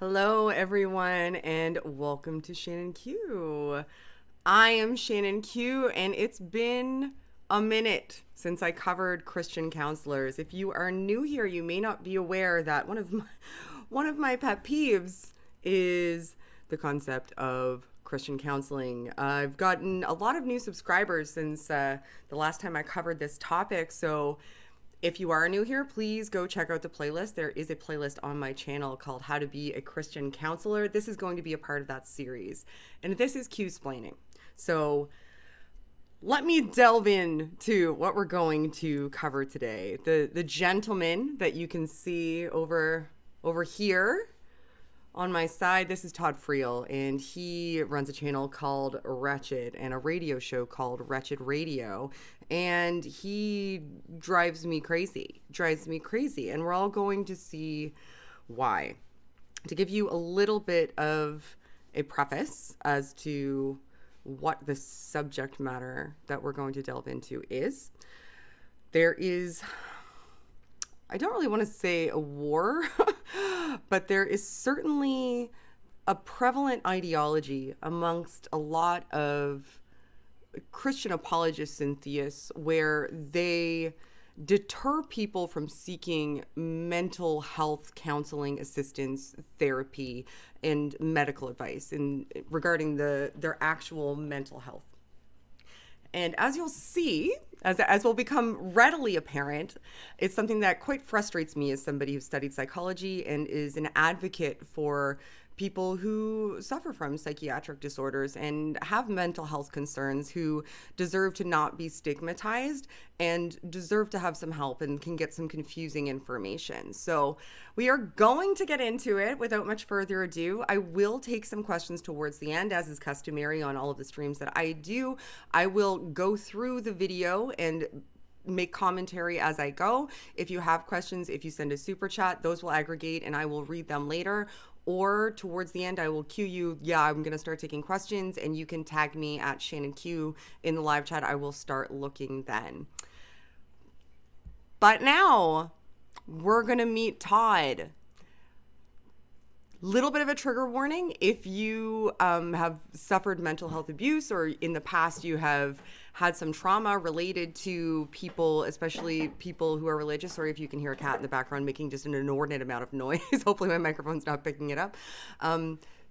Hello, everyone, and welcome to Shannon Q. I am Shannon Q, and it's been a minute since I covered Christian counselors. If you are new here, you may not be aware that one of my pet peeves is the concept of Christian counseling. I've gotten a lot of new subscribers since the last time I covered this topic, so if you are new here, please go check out the playlist. There is a playlist on my channel called How to Be a Christian Counselor. This is going to be a part of that series. And this is Qsplaining. So let me delve into what we're going to cover today. The gentleman that you can see over here on my side, this is Todd Friel, and he runs a channel called Wretched and a radio show called Wretched Radio, and he drives me crazy, and we're all going to see why. To give you a little bit of a preface as to what the subject matter that we're going to delve into is, there is, I don't really want to say a war, but there is certainly a prevalent ideology amongst a lot of Christian apologists and theists where they deter people from seeking mental health counseling assistance, therapy, and medical advice regarding their actual mental health. And as you'll see, as will become readily apparent, it's something that quite frustrates me as somebody who studied psychology and is an advocate for people who suffer from psychiatric disorders and have mental health concerns, who deserve to not be stigmatized and deserve to have some help and can get some confusing information. So we are going to get into it without much further ado. I will take some questions towards the end, as is customary on all of the streams that I do. I will go through the video and make commentary as I go. If you have questions, if you send a super chat, those will aggregate and I will read them later. Or towards the end, I will cue you. Yeah, I'm going to start taking questions and you can tag me at Shannon Q in the live chat. I will start looking then. But now we're going to meet Todd. Little bit of a trigger warning. If you have suffered mental health abuse or in the past you have had some trauma related to people, especially people who are religious, or if you can hear a cat in the background making just an inordinate amount of noise, hopefully my microphone's not picking it up.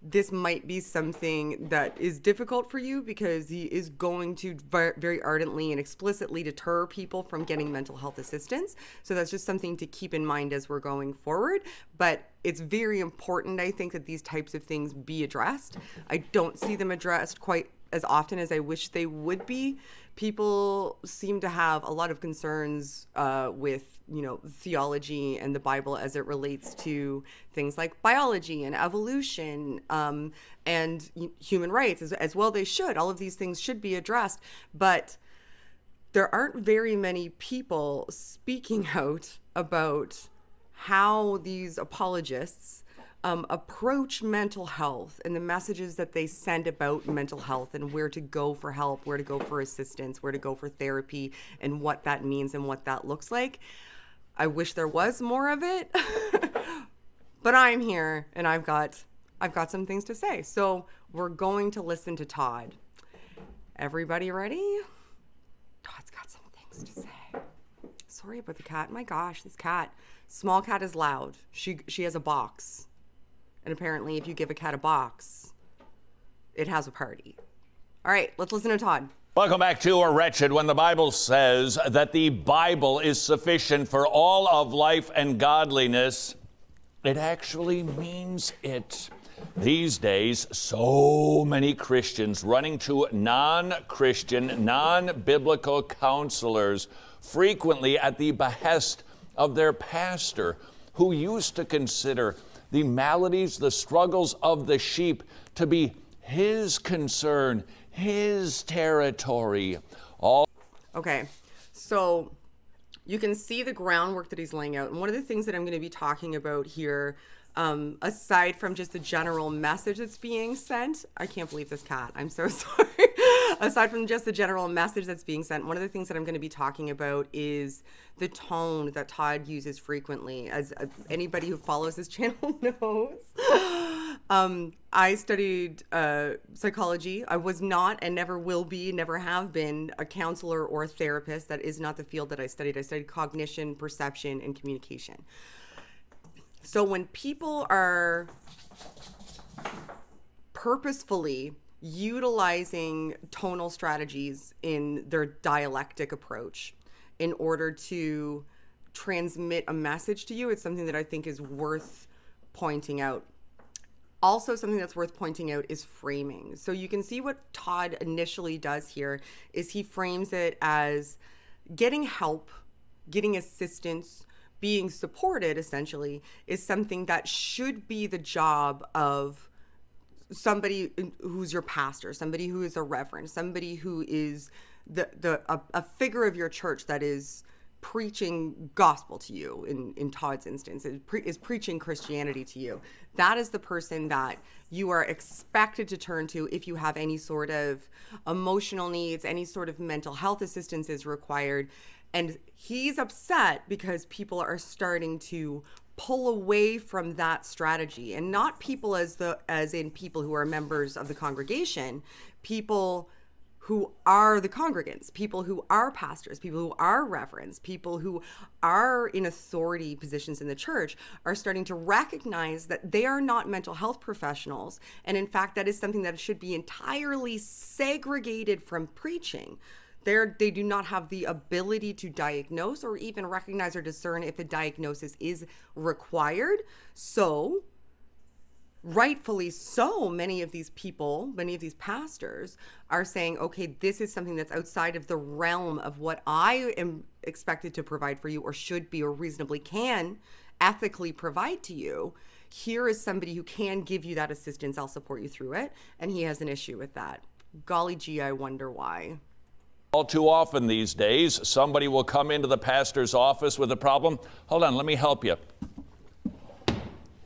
This might be something that is difficult for you because he is going to very ardently and explicitly deter people from getting mental health assistance. So that's just something to keep in mind as we're going forward. But it's very important, I think, that these types of things be addressed. I don't see them addressed quite as often as I wish they would be. People seem to have a lot of concerns with, theology and the Bible as it relates to things like biology and evolution and human rights as well. They should. All of these things should be addressed, but there aren't very many people speaking out about how these apologists approach mental health and the messages that they send about mental health and where to go for help, where to go for assistance, where to go for therapy, and what that means and what that looks like. I wish there was more of it, but I'm here and I've got some things to say. So we're going to listen to Todd. Everybody ready? Todd's got some things to say. Sorry about the cat. My gosh, this cat. Small cat is loud. She has a box. And apparently if you give a cat a box, it has a party. All right, let's listen to Todd. Welcome back to Wretched. When the Bible says that the Bible is sufficient for all of life and godliness, it actually means it. These days, so many Christians running to non-Christian, non-biblical counselors, frequently at the behest of their pastor, who used to consider the maladies, the struggles of the sheep to be his concern, his territory. Okay, so you can see the groundwork that he's laying out. And one of the things that I'm going to be talking about here, aside from just the general message that's being sent, I can't believe this cat. I'm so sorry. aside from just the general message that's being sent, one of the things that I'm going to be talking about is the tone that Todd uses frequently. As anybody who follows his channel knows, I studied psychology. I was not and never will be, never have been a counselor or a therapist. That is not the field that I studied. I studied cognition, perception, and communication. So when people are purposefully utilizing tonal strategies in their dialectic approach in order to transmit a message to you, it's something that I think is worth pointing out. Also, something that's worth pointing out is framing. So you can see what Todd initially does here is he frames it as getting help, getting assistance, being supported essentially is something that should be the job of somebody who's your pastor, somebody who is a reverend, somebody who is a figure of your church that is preaching gospel to you. In Todd's instance, is preaching Christianity to you. That is the person that you are expected to turn to if you have any sort of emotional needs, any sort of mental health assistance is required. And he's upset because people are starting to pull away from that strategy, and not people as in people who are members of the congregation, people who are the congregants, people who are pastors, people who are reverends, people who are in authority positions in the church are starting to recognize that they are not mental health professionals. And in fact, that is something that should be entirely segregated from preaching. They do not have the ability to diagnose or even recognize or discern if a diagnosis is required. So, rightfully so, many of these people, many of these pastors are saying, okay, this is something that's outside of the realm of what I am expected to provide for you or should be or reasonably can ethically provide to you. Here is somebody who can give you that assistance. I'll support you through it. And he has an issue with that. Golly gee, I wonder why. All too often these days, somebody will come into the pastor's office with a problem. Hold on, let me help you.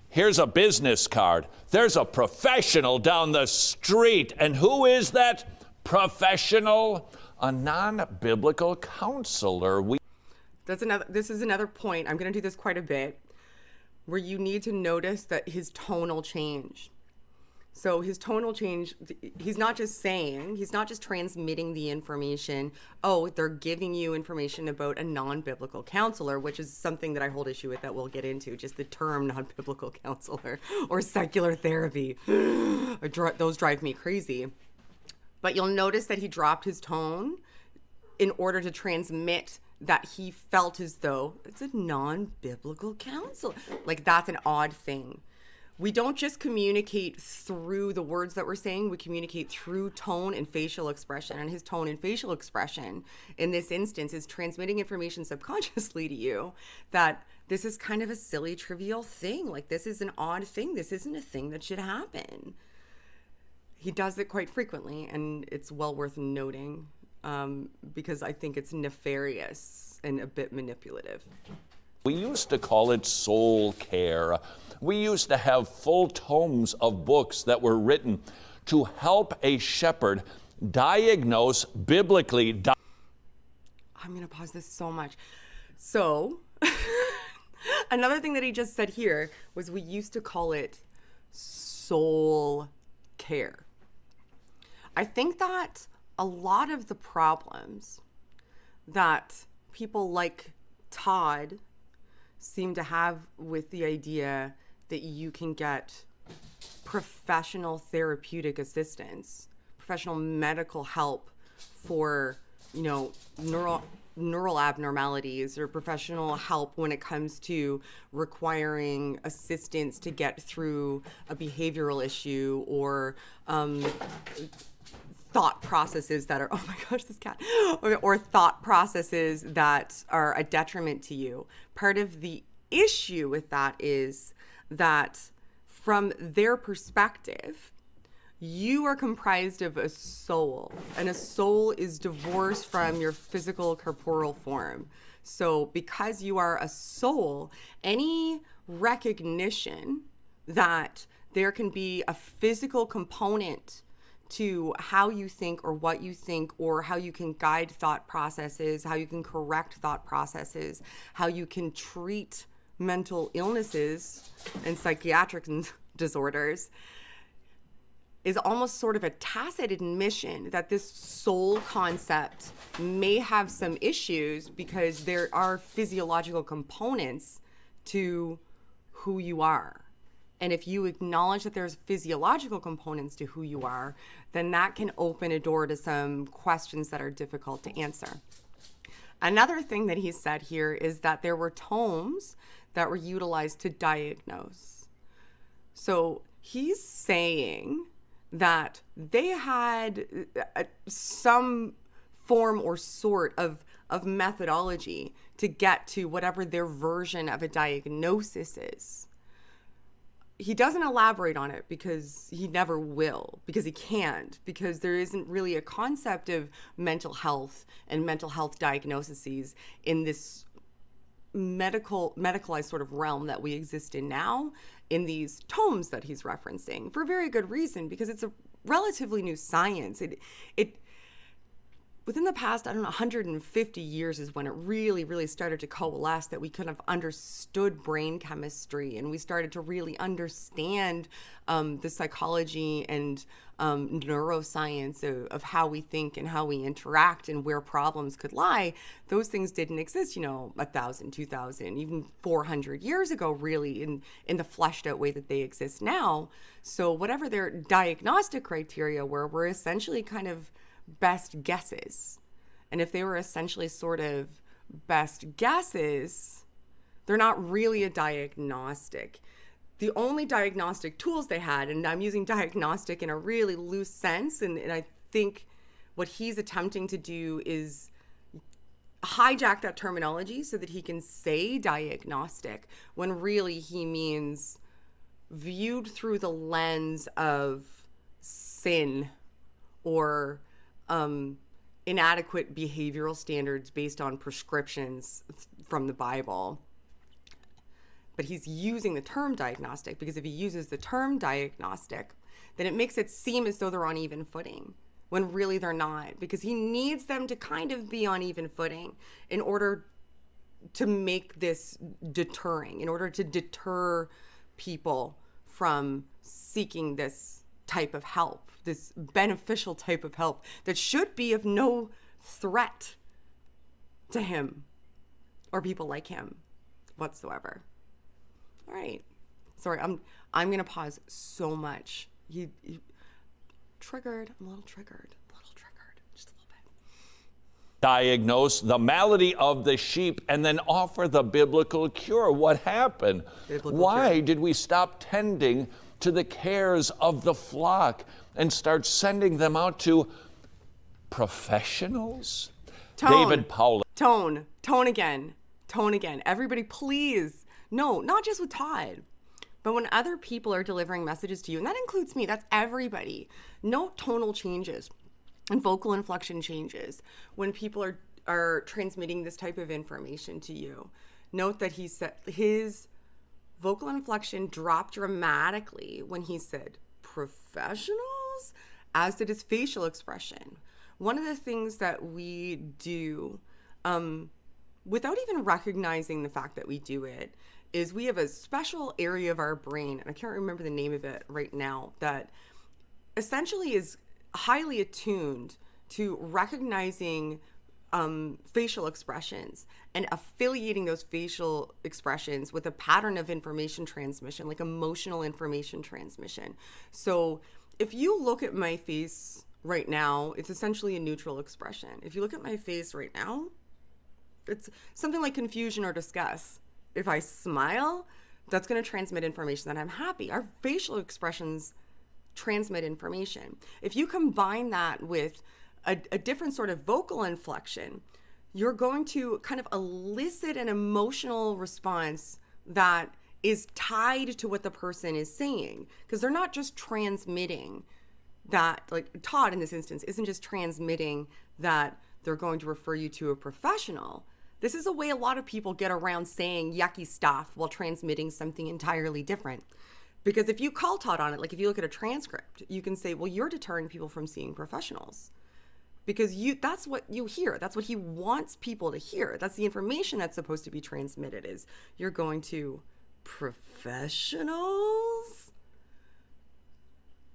Here's a business card. There's a professional down the street. And who is that professional? A non-biblical counselor. This is another point. I'm going to do this quite a bit, where you need to notice that his tonal change. So his tonal change, he's not just transmitting the information, oh, they're giving you information about a non-biblical counselor, which is something that I hold issue with that we'll get into, just the term non-biblical counselor or secular therapy. Those drive me crazy. But you'll notice that he dropped his tone in order to transmit that he felt as though it's a non-biblical counselor. Like, that's an odd thing. We don't just communicate through the words that we're saying, we communicate through tone and facial expression. And his tone and facial expression in this instance is transmitting information subconsciously to you that this is kind of a silly, trivial thing. Like, this is an odd thing. This isn't a thing that should happen. He does it quite frequently, and it's well worth noting because I think it's nefarious and a bit manipulative. We used to call it soul care. We used to have full tomes of books that were written to help a shepherd diagnose biblically. I'm going to pause this so much. So, another thing that he just said here was we used to call it soul care. I think that a lot of the problems that people like Todd seem to have with the idea that you can get professional therapeutic assistance, professional medical help for, neural abnormalities, or professional help when it comes to requiring assistance to get through a behavioral issue, or thought processes that are, oh my gosh, this cat, or thought processes that are a detriment to you. Part of the issue with that is that from their perspective, you are comprised of a soul, and a soul is divorced from your physical corporeal form. So because you are a soul, any recognition that there can be a physical component to how you think or what you think, or how you can guide thought processes, how you can correct thought processes, how you can treat mental illnesses and psychiatric disorders, is almost sort of a tacit admission that this soul concept may have some issues because there are physiological components to who you are. And if you acknowledge that there's physiological components to who you are, then that can open a door to some questions that are difficult to answer. Another thing that he said here is that there were tomes that were utilized to diagnose. So he's saying that they had some form or sort of methodology to get to whatever their version of a diagnosis is. He doesn't elaborate on it because he never will, because he can't, because there isn't really a concept of mental health and mental health diagnoses in this medicalized sort of realm that we exist in now, in these tomes that he's referencing, for very good reason, because it's a relatively new science. It within the past, 150 years is when it really started to coalesce, that we kind of understood brain chemistry, and we started to really understand the psychology and neuroscience of how we think and how we interact and where problems could lie. Those things didn't exist, 1,000, 2,000, even 400 years ago, really, in the fleshed out way that they exist now. So whatever their diagnostic criteria were essentially kind of best guesses. And if they were essentially sort of best guesses, they're not really a diagnostic. The only diagnostic tools they had, and I'm using diagnostic in a really loose sense, and I think what he's attempting to do is hijack that terminology so that he can say diagnostic when really he means viewed through the lens of sin or inadequate behavioral standards based on prescriptions from the Bible. But he's using the term diagnostic because if he uses the term diagnostic, then it makes it seem as though they're on even footing when really they're not, because he needs them to kind of be on even footing in order to make this deterring, in order to deter people from seeking this type of help, this beneficial type of help that should be of no threat to him or people like him whatsoever. All right. Sorry, I'm going to pause so much. You triggered. I'm a little triggered. Just a little bit. Diagnose the malady of the sheep and then offer the biblical cure. What happened? Why did we stop tending to the cares of the flock and start sending them out to professionals? David Paulogia. Tone again. Everybody, please. No, not just with Todd, but when other people are delivering messages to you, and that includes me, that's everybody. Note tonal changes and vocal inflection changes when people are transmitting this type of information to you. Note that he said his vocal inflection dropped dramatically when he said professionals, as did his facial expression. One of the things that we do, without even recognizing the fact that we do it, is we have a special area of our brain, and I can't remember the name of it right now, that essentially is highly attuned to recognizing facial expressions and affiliating those facial expressions with a pattern of information transmission, like emotional information transmission. So if you look at my face right now, it's essentially a neutral expression. If you look at my face right now, it's something like confusion or disgust. If I smile, that's going to transmit information that I'm happy. Our facial expressions transmit information. If you combine that with a different sort of vocal inflection, you're going to kind of elicit an emotional response that is tied to what the person is saying, because they're not just transmitting that, like Todd in this instance isn't just transmitting that they're going to refer you to a professional. This is a way a lot of people get around saying yucky stuff while transmitting something entirely different. Because if you call Todd on it, like if you look at a transcript, you can say, well, you're deterring people from seeing professionals. Because that's what you hear. That's what he wants people to hear. That's the information that's supposed to be transmitted, is you're going to professionals.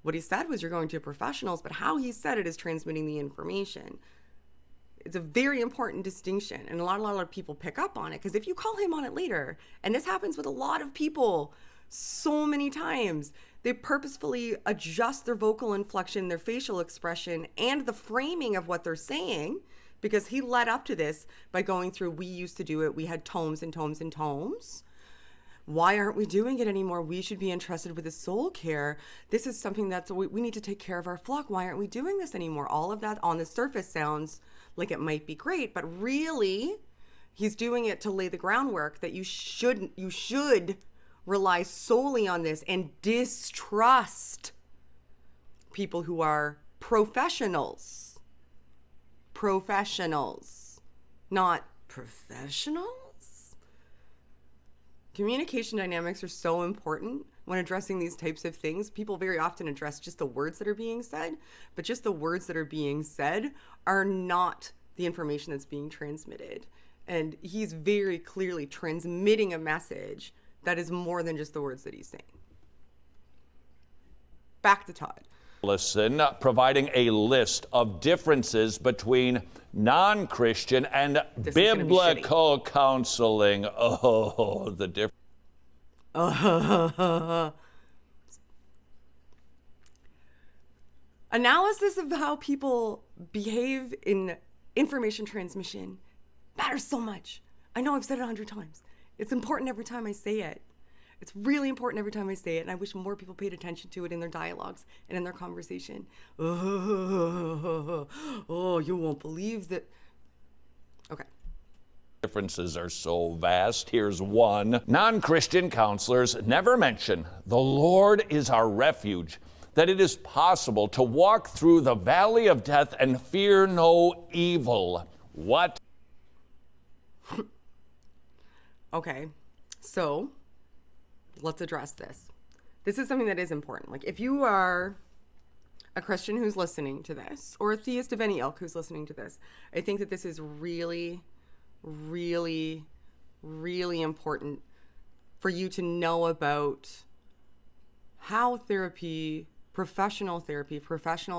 What he said was you're going to professionals, but how he said it is transmitting the information. It's a very important distinction, and a lot of people pick up on it, because if you call him on it later, and this happens with a lot of people so many times, they purposefully adjust their vocal inflection, their facial expression, and the framing of what they're saying, because he led up to this by going through, we used to do it, we had tomes and tomes and tomes. Why aren't we doing it anymore? We should be entrusted with the soul care. This is something that's, we need to take care of our flock. Why aren't we doing this anymore? All of that on the surface sounds like it might be great, but really he's doing it to lay the groundwork that you should rely solely on this and distrust people who are professionals, not professionals. Communication dynamics are so important when addressing these types of things. People very often address just the words that are being said, but just the words that are being said are not the information that's being transmitted. And he's very clearly transmitting a message that is more than just the words that he's saying. Back to Todd. Listen, providing a list of differences between non-Christian and biblical counseling. Oh, the difference. Analysis of how people behave in information transmission matters so much. I know I've said it 100 times. It's important every time I say it. It's really important every time I say it, and I wish more people paid attention to it in their dialogues and in their conversation. Oh, you won't believe that. Okay. Differences are so vast. Here's one. Non-Christian counselors never mention the Lord is our refuge, that it is possible to walk through the valley of death and fear no evil. What? Okay, so let's address this. This is something that is important. Like, if you are a Christian who's listening to this, or a theist of any ilk who's listening to this, I think that this is really, really, really important for you to know about how therapy, professional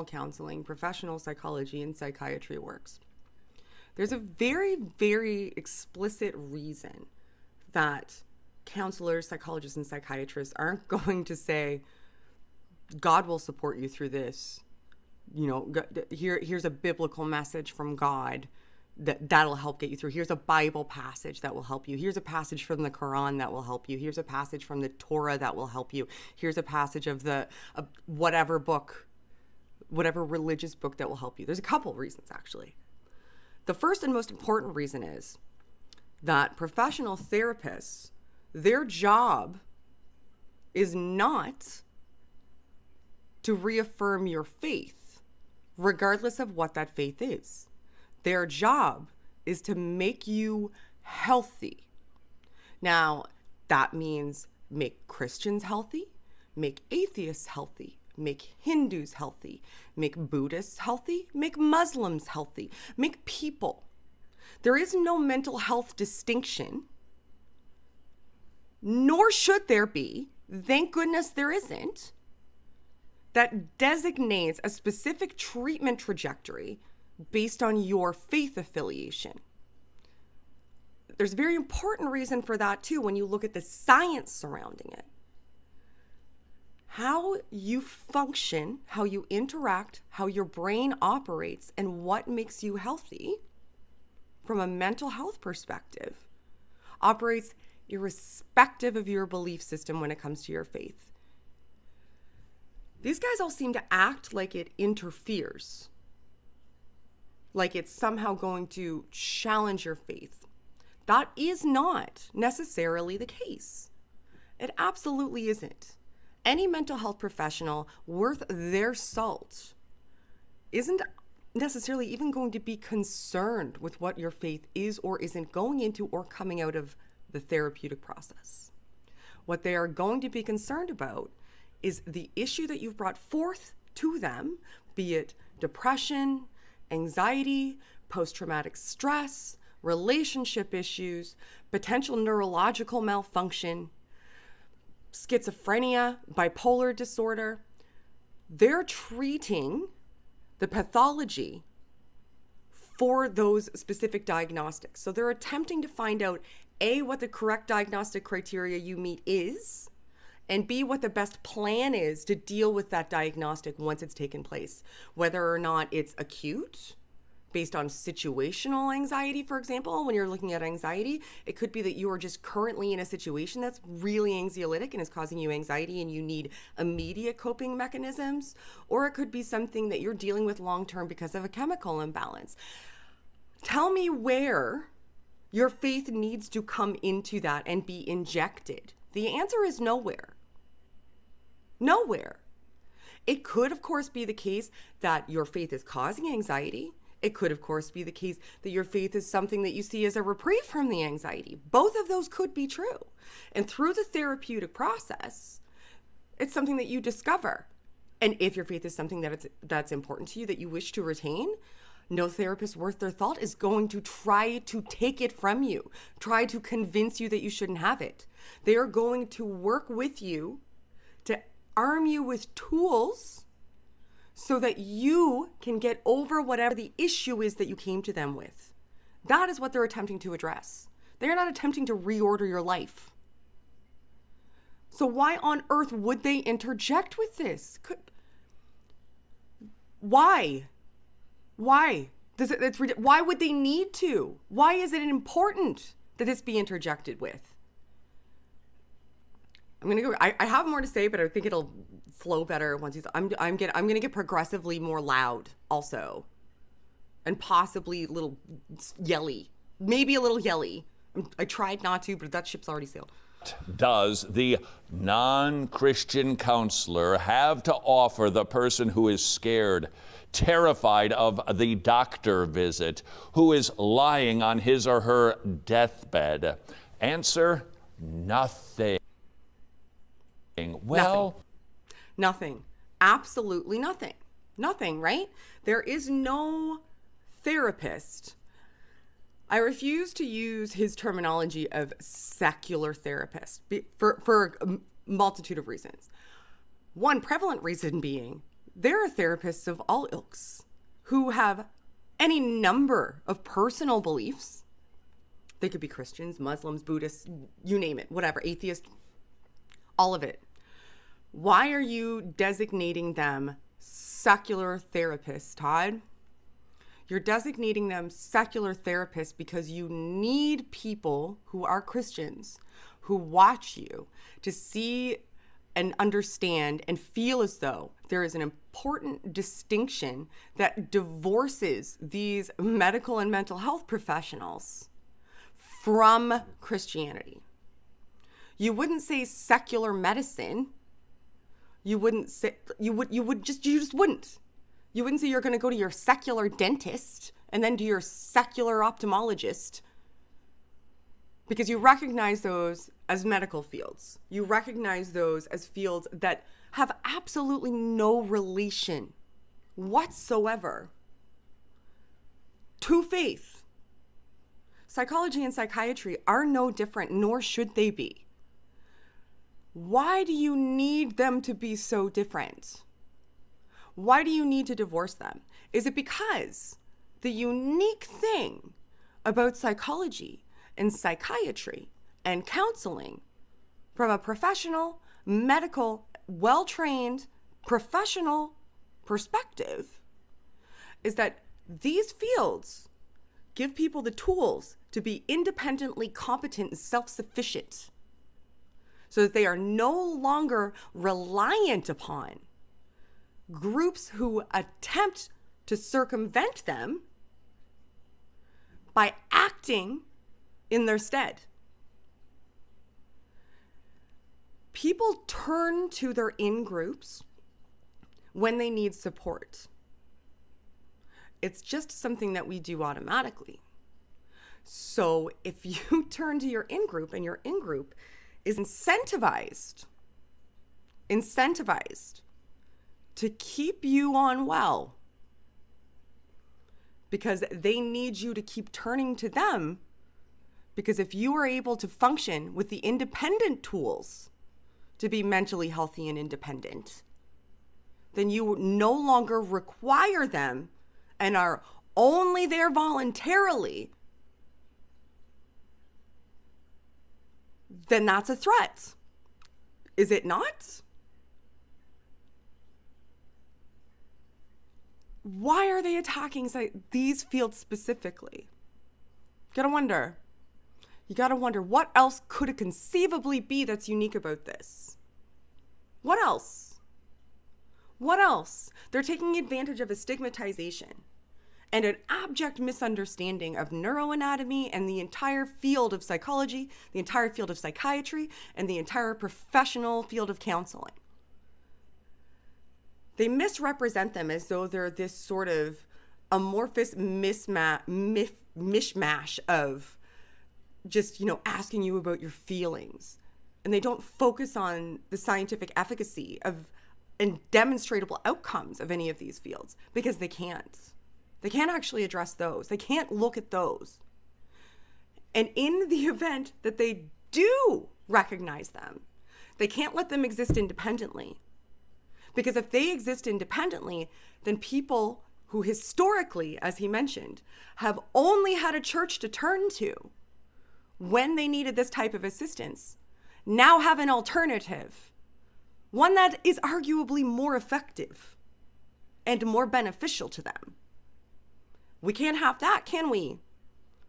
counseling, professional psychology, and psychiatry works. There's a very, very explicit reason that counselors, psychologists, and psychiatrists aren't going to say, God will support you through this. You know, here's a biblical message from God that'll help get you through. Here's a Bible passage that will help you. Here's a passage from the Quran that will help you. Here's a passage from the Torah that will help you. Here's a passage of whatever book, whatever religious book that will help you. There's a couple reasons, actually. The first and most important reason is that professional therapists, their job is not to reaffirm your faith, regardless of what that faith is. Their job is to make you healthy. Now, that means make Christians healthy, make atheists healthy, make Hindus healthy, make Buddhists healthy, make Muslims healthy, make people. There is no mental health distinction, nor should there be. Thank goodness there isn't. That designates a specific treatment trajectory based on your faith affiliation. There's a very important reason for that too when you look at the science surrounding it. How you function, how you interact, how your brain operates, and what makes you healthy from a mental health perspective operates irrespective of your belief system when it comes to your faith. These guys all seem to act like it interferes, like it's somehow going to challenge your faith. That is not necessarily the case. It absolutely isn't. Any mental health professional worth their salt isn't necessarily even going to be concerned with what your faith is or isn't going into or coming out of the therapeutic process. What they are going to be concerned about is the issue that you've brought forth to them, be it depression, anxiety, post-traumatic stress, relationship issues, potential neurological malfunction, schizophrenia, bipolar disorder. They're treating the pathology for those specific diagnostics. So they're attempting to find out, A, what the correct diagnostic criteria you meet is, and B, what the best plan is to deal with that diagnostic once it's taken place. Whether or not it's acute, based on situational anxiety, for example. When you're looking at anxiety, it could be that you are just currently in a situation that's really anxiolytic and is causing you anxiety and you need immediate coping mechanisms. Or it could be something that you're dealing with long-term because of a chemical imbalance. Tell me where your faith needs to come into that and be injected. The answer is nowhere. Nowhere. It could, of course, be the case that your faith is causing anxiety. It could, of course, be the case that your faith is something that you see as a reprieve from the anxiety. Both of those could be true. And through the therapeutic process, it's something that you discover. And if your faith is something that's important to you, that you wish to retain, no therapist worth their thought is going to try to take it from you, try to convince you that you shouldn't have it. They are going to work with you to arm you with tools so that you can get over whatever the issue is that you came to them with. That is what they're attempting to address. They're not attempting to reorder your life. So why on earth would they interject with this? Why? Why? Why would they need to? Why is it important that this be interjected with? I'm gonna go. I have more to say, but I think it'll flow better once you. I'm gonna get progressively more loud also, and possibly a little yelly, maybe a little yelly. I tried not to, but that ship's already sailed. Does the non-Christian counselor have to offer the person who is scared, terrified of the doctor visit, who is lying on his or her deathbed? Answer: nothing. Well, nothing. Absolutely nothing. Nothing, right? There is no therapist. I refuse to use his terminology of secular therapist for a multitude of reasons. One prevalent reason being, there are therapists of all ilks who have any number of personal beliefs. They could be Christians, Muslims, Buddhists, you name it, whatever, atheist, all of it. Why are you designating them secular therapists, Todd? You're designating them secular therapists because you need people who are Christians, who watch you, to see and understand and feel as though there is an important distinction that divorces these medical and mental health professionals from Christianity. You wouldn't say secular medicine. You wouldn't say, you just wouldn't. You wouldn't say you're going to go to your secular dentist and then to your secular ophthalmologist, because you recognize those as medical fields. You recognize those as fields that have absolutely no relation whatsoever to faith. Psychology and psychiatry are no different, nor should they be. Why do you need them to be so different? Why do you need to divorce them? Is it because the unique thing about psychology and psychiatry and counseling from a professional, medical, well-trained, professional perspective is that these fields give people the tools to be independently competent and self-sufficient, so that they are no longer reliant upon groups who attempt to circumvent them by acting in their stead. People turn to their in-groups when they need support. It's just something that we do automatically. So if you turn to your in-group and your in-group is incentivized incentivized to keep you on well because they need you to keep turning to them. Because if you are able to function with the independent tools to be mentally healthy and independent, then you no longer require them and are only there voluntarily, then that's a threat. Is it not? Why are they attacking these fields specifically? You gotta wonder what else could it conceivably be that's unique about this? What else? They're taking advantage of a stigmatization and an abject misunderstanding of neuroanatomy and the entire field of psychology, the entire field of psychiatry, and the entire professional field of counseling. They misrepresent them as though they're this sort of amorphous mishmash of just, asking you about your feelings. And they don't focus on the scientific efficacy of and demonstrable outcomes of any of these fields because they can't. They can't actually address those. They can't look at those. And in the event that they do recognize them, they can't let them exist independently. Because if they exist independently, then people who historically, as he mentioned, have only had a church to turn to when they needed this type of assistance, now have an alternative, one that is arguably more effective and more beneficial to them. We can't have that, can we?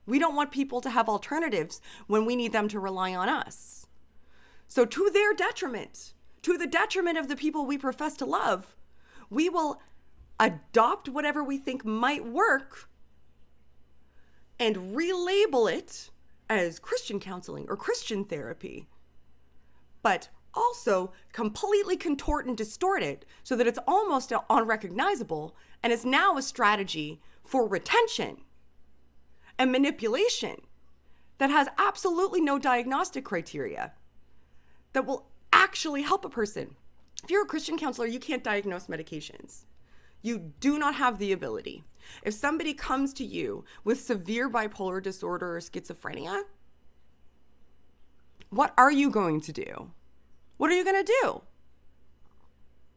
We don't want people to have alternatives when we need them to rely on us. So to their detriment, to the detriment of the people we profess to love, we will adopt whatever we think might work and relabel it as Christian counseling or Christian therapy, but also completely contort and distort it so that it's almost unrecognizable and is now a strategy for retention and manipulation that has absolutely no diagnostic criteria that will actually help a person. If you're a Christian counselor, you can't diagnose medications. You do not have the ability. If somebody comes to you with severe bipolar disorder or schizophrenia, what are you going to do? What are you going to do?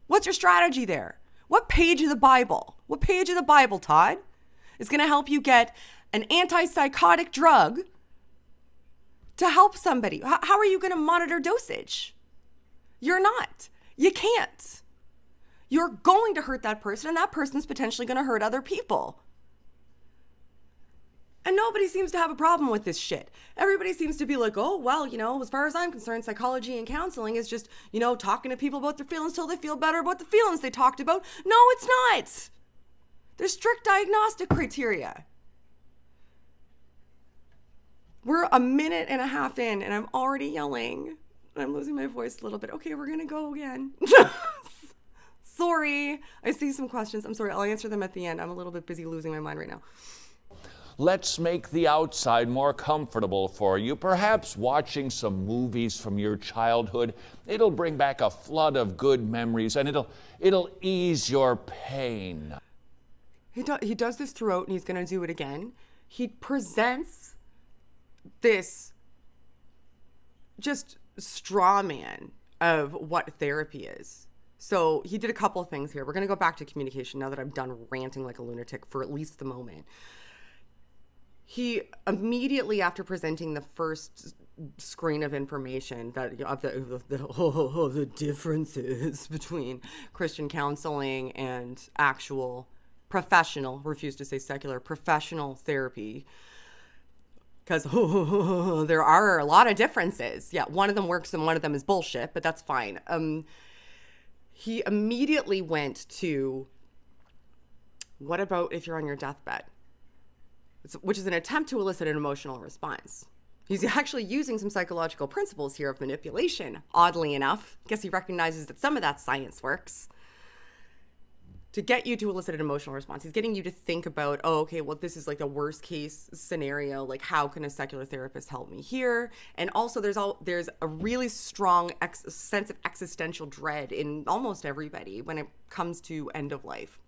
What's your strategy there? What page of the Bible? What page of the Bible, Todd, is going to help you get an antipsychotic drug to help somebody? How are you going to monitor dosage? You're not. You can't. You're going to hurt that person, and that person's potentially going to hurt other people. And nobody seems to have a problem with this shit. Everybody seems to be like, oh, well, as far as I'm concerned, psychology and counseling is just, talking to people about their feelings till they feel better about the feelings they talked about. No, it's not. There's strict diagnostic criteria. We're a minute and a half in, and I'm already yelling. I'm losing my voice a little bit. Okay, we're going to go again. Sorry. I see some questions. I'm sorry. I'll answer them at the end. I'm a little bit busy losing my mind right now. Let's make the outside more comfortable for you. Perhaps watching some movies from your childhood. It'll bring back a flood of good memories, and it'll ease your pain. He does this throughout, and he's going to do it again. He presents this just straw man of what therapy is. So he did a couple of things here. We're going to go back to communication now that I'm done ranting like a lunatic for at least the moment. He immediately, after presenting the first screen of information that of the differences between Christian counseling and actual professional, refuse to say secular, professional therapy, because there are a lot of differences. Yeah, one of them works and one of them is bullshit, but that's fine. He immediately went to, what about if you're on your deathbed? Which is an attempt to elicit an emotional response. He's actually using some psychological principles here of manipulation, oddly enough. I guess he recognizes that some of that science works. to get you to elicit an emotional response. He's getting you to think about, oh, okay, well, this is like the worst case scenario. Like, how can a secular therapist help me here? And also there's a really strong sense of existential dread in almost everybody when it comes to end of life.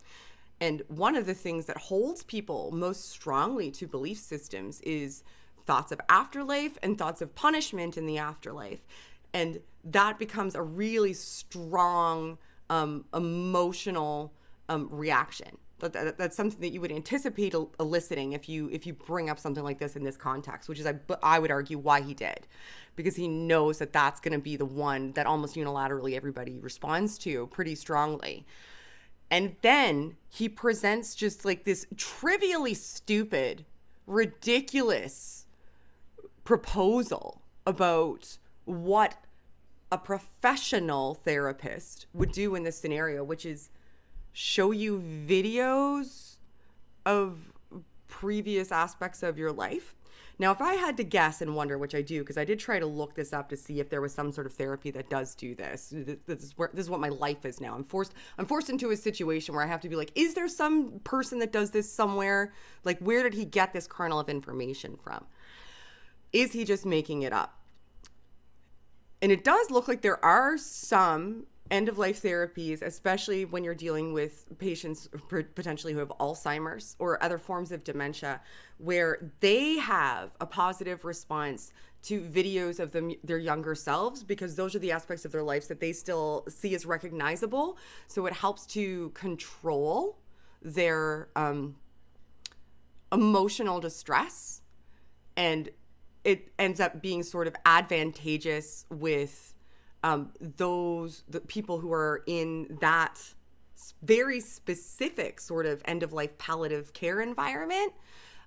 And one of the things that holds people most strongly to belief systems is thoughts of afterlife and thoughts of punishment in the afterlife. And that becomes a really strong emotional reaction. That's something that you would anticipate eliciting if you bring up something like this in this context, which is, I would argue, why he did, because he knows that that's going to be the one that almost unilaterally everybody responds to pretty strongly. And then he presents just like this trivially stupid, ridiculous proposal about what a professional therapist would do in this scenario, which is show you videos of previous aspects of your life. Now, if I had to guess and wonder, which I do, because I did try to look this up to see if there was some sort of therapy that does do this. This is what my life is now. I'm forced into a situation where I have to be like, is there some person that does this somewhere? Like, where did he get this kernel of information from? Is he just making it up? And it does look like there are some end-of-life therapies, especially when you're dealing with patients potentially who have Alzheimer's or other forms of dementia, where they have a positive response to videos of their younger selves, because those are the aspects of their lives that they still see as recognizable. So it helps to control their emotional distress, and it ends up being sort of advantageous with the people who are in that very specific sort of end-of-life palliative care environment.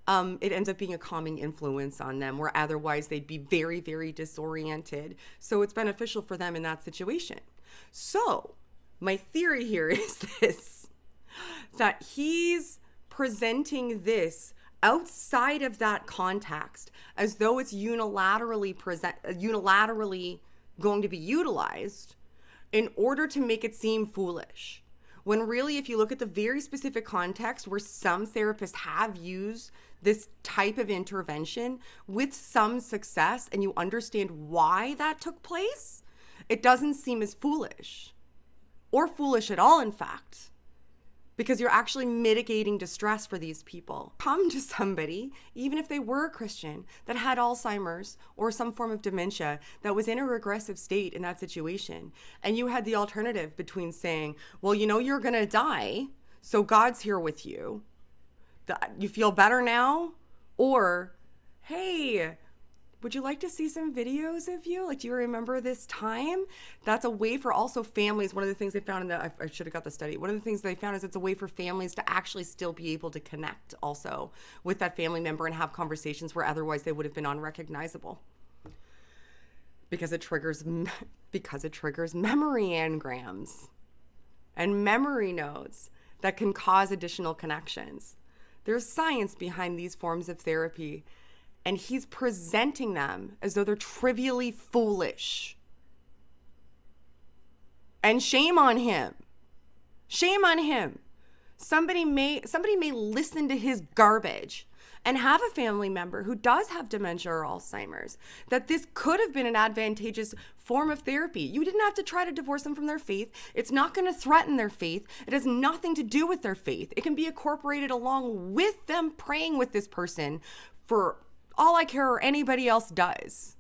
It ends up being a calming influence on them, where otherwise they'd be very, very disoriented. So it's beneficial for them in that situation. So my theory here is this, that he's presenting this outside of that context as though it's unilaterally going to be utilized in order to make it seem foolish. When really, if you look at the very specific context where some therapists have used this type of intervention with some success, and you understand why that took place, it doesn't seem as foolish, or foolish at all, in fact, because you're actually mitigating distress for these people. Come to somebody, even if they were a Christian, that had Alzheimer's or some form of dementia that was in a regressive state in that situation, and you had the alternative between saying, well, you know, you're gonna die, so God's here with you. You feel better now? Or, hey, would you like to see some videos of you? Like, do you remember this time? That's a way for also families. One of the things they found I should have got the study. One of the things they found is it's a way for families to actually still be able to connect also with that family member and have conversations where otherwise they would have been unrecognizable. Because it triggers memory engrams and memory nodes that can cause additional connections. There's science behind these forms of therapy, and he's presenting them as though they're trivially foolish. And shame on him. Shame on him. Somebody may listen to his garbage and have a family member who does have dementia or Alzheimer's, that this could have been an advantageous form of therapy. You didn't have to try to divorce them from their faith. It's not going to threaten their faith. It has nothing to do with their faith. It can be incorporated along with them praying with this person for all I care or anybody else does,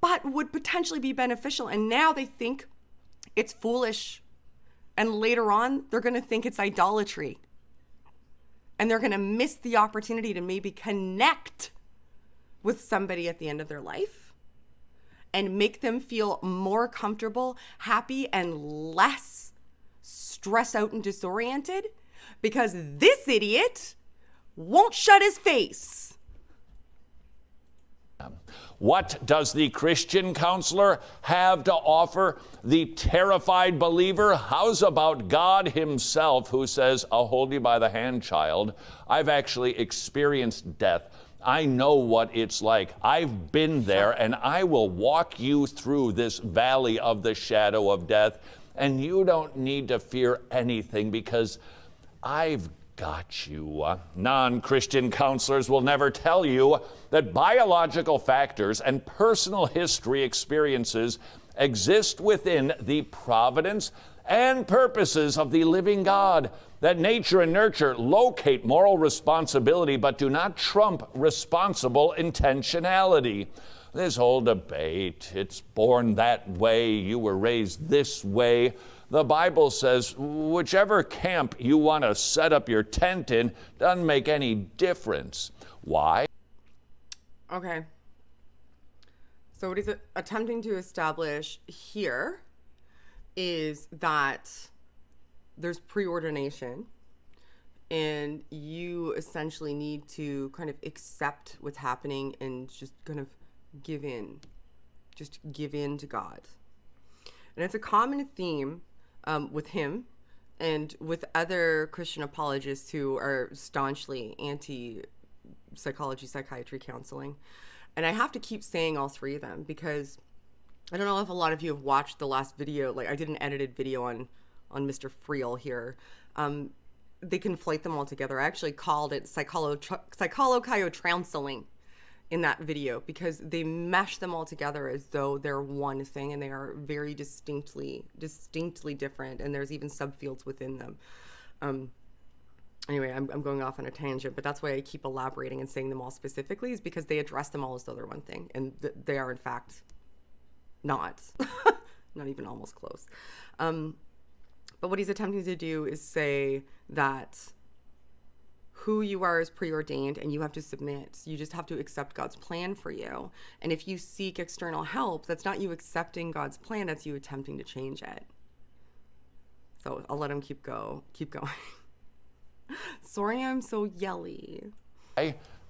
but would potentially be beneficial. And now they think it's foolish. And later on, they're going to think it's idolatry. And they're going to miss the opportunity to maybe connect with somebody at the end of their life and make them feel more comfortable, happy, and less stressed out and disoriented, because this idiot won't shut his face. What does the Christian counselor have to offer the terrified believer? How's about God himself, who says, I'll hold you by the hand, child. I've actually experienced death I know what it's like. I've been there, and I will walk you through this valley of the shadow of death, and you don't need to fear anything because I've got you. Non-Christian counselors will never tell you that biological factors and personal history experiences exist within the providence and purposes of the living God, that nature and nurture locate moral responsibility but do not trump responsible intentionality. This whole debate, it's born that way, you were raised this way. The Bible says whichever camp you want to set up your tent in doesn't make any difference. Why? Okay. So what he's attempting to establish here is that there's preordination, and you essentially need to kind of accept what's happening and just kind of give in. Just give in to God. And it's a common theme with him and with other Christian apologists who are staunchly anti-psychology, psychiatry, counseling. And I have to keep saying all three of them because I don't know if a lot of you have watched the last video. Like, I did an edited video on Mr. Friel here. They conflate them all together. I actually called it counseling in that video because they mesh them all together as though they're one thing, and they are very distinctly different, and there's even subfields within them. Anyway, I'm going off on a tangent, but that's why I keep elaborating and saying them all specifically, is because they address them all as though they're one thing, and they are in fact not. Not even almost close. But what he's attempting to do is say that who you are is preordained, and you have to submit. You just have to accept God's plan for you. And if you seek external help, that's not you accepting God's plan, that's you attempting to change it. So I'll let him keep going. Sorry, I'm so yelly.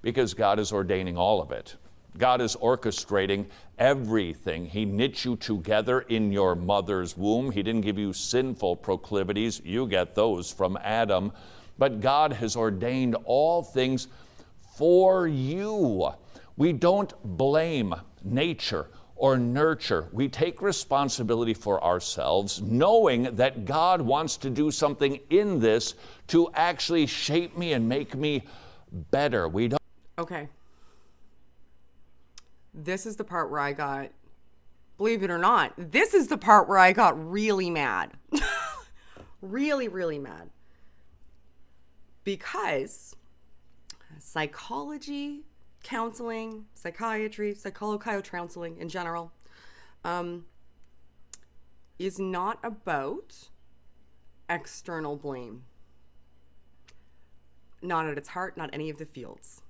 Because God is ordaining all of it. God is orchestrating everything. He knit you together in your mother's womb. He didn't give you sinful proclivities. You get those from Adam. But God has ordained all things for you. We don't blame nature or nurture. We take responsibility for ourselves, knowing that God wants to do something in this to actually shape me and make me better. We don't. Okay. This is the part where I got, believe it or not, this is the part where I got really mad. Really, really mad. Because psychology, counseling, psychiatry, counseling in general, is not about external blame. Not at its heart, not any of the fields.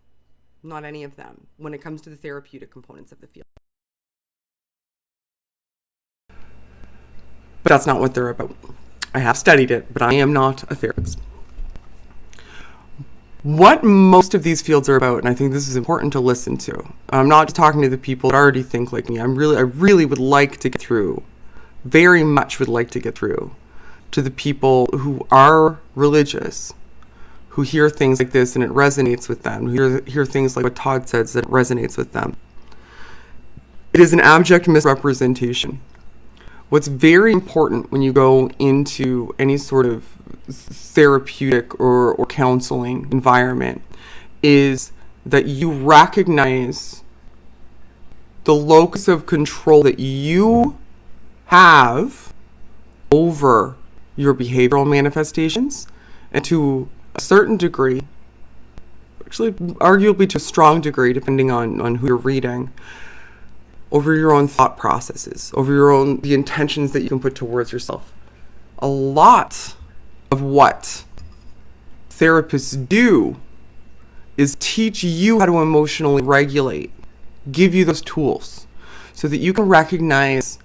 Not any of them when it comes to the therapeutic components of the field. But that's not what they're about. I have studied it, but I am not a therapist. What most of these fields are about, and I think this is important to listen to. I'm not just talking to the people that already think like me. I really would like to get through, very much would like to get through to the people who are religious, who hear things like this and it resonates with them, who hear things like what Todd says that it resonates with them. It is an abject misrepresentation. What's very important when you go into any sort of therapeutic or counseling environment is that you recognize the locus of control that you have over your behavioral manifestations, and to a certain degree, actually arguably to a strong degree depending on who you're reading, over your own thought processes, over the intentions that you can put towards yourself. A lot of what therapists do is teach you how to emotionally regulate, give you those tools so that you can recognize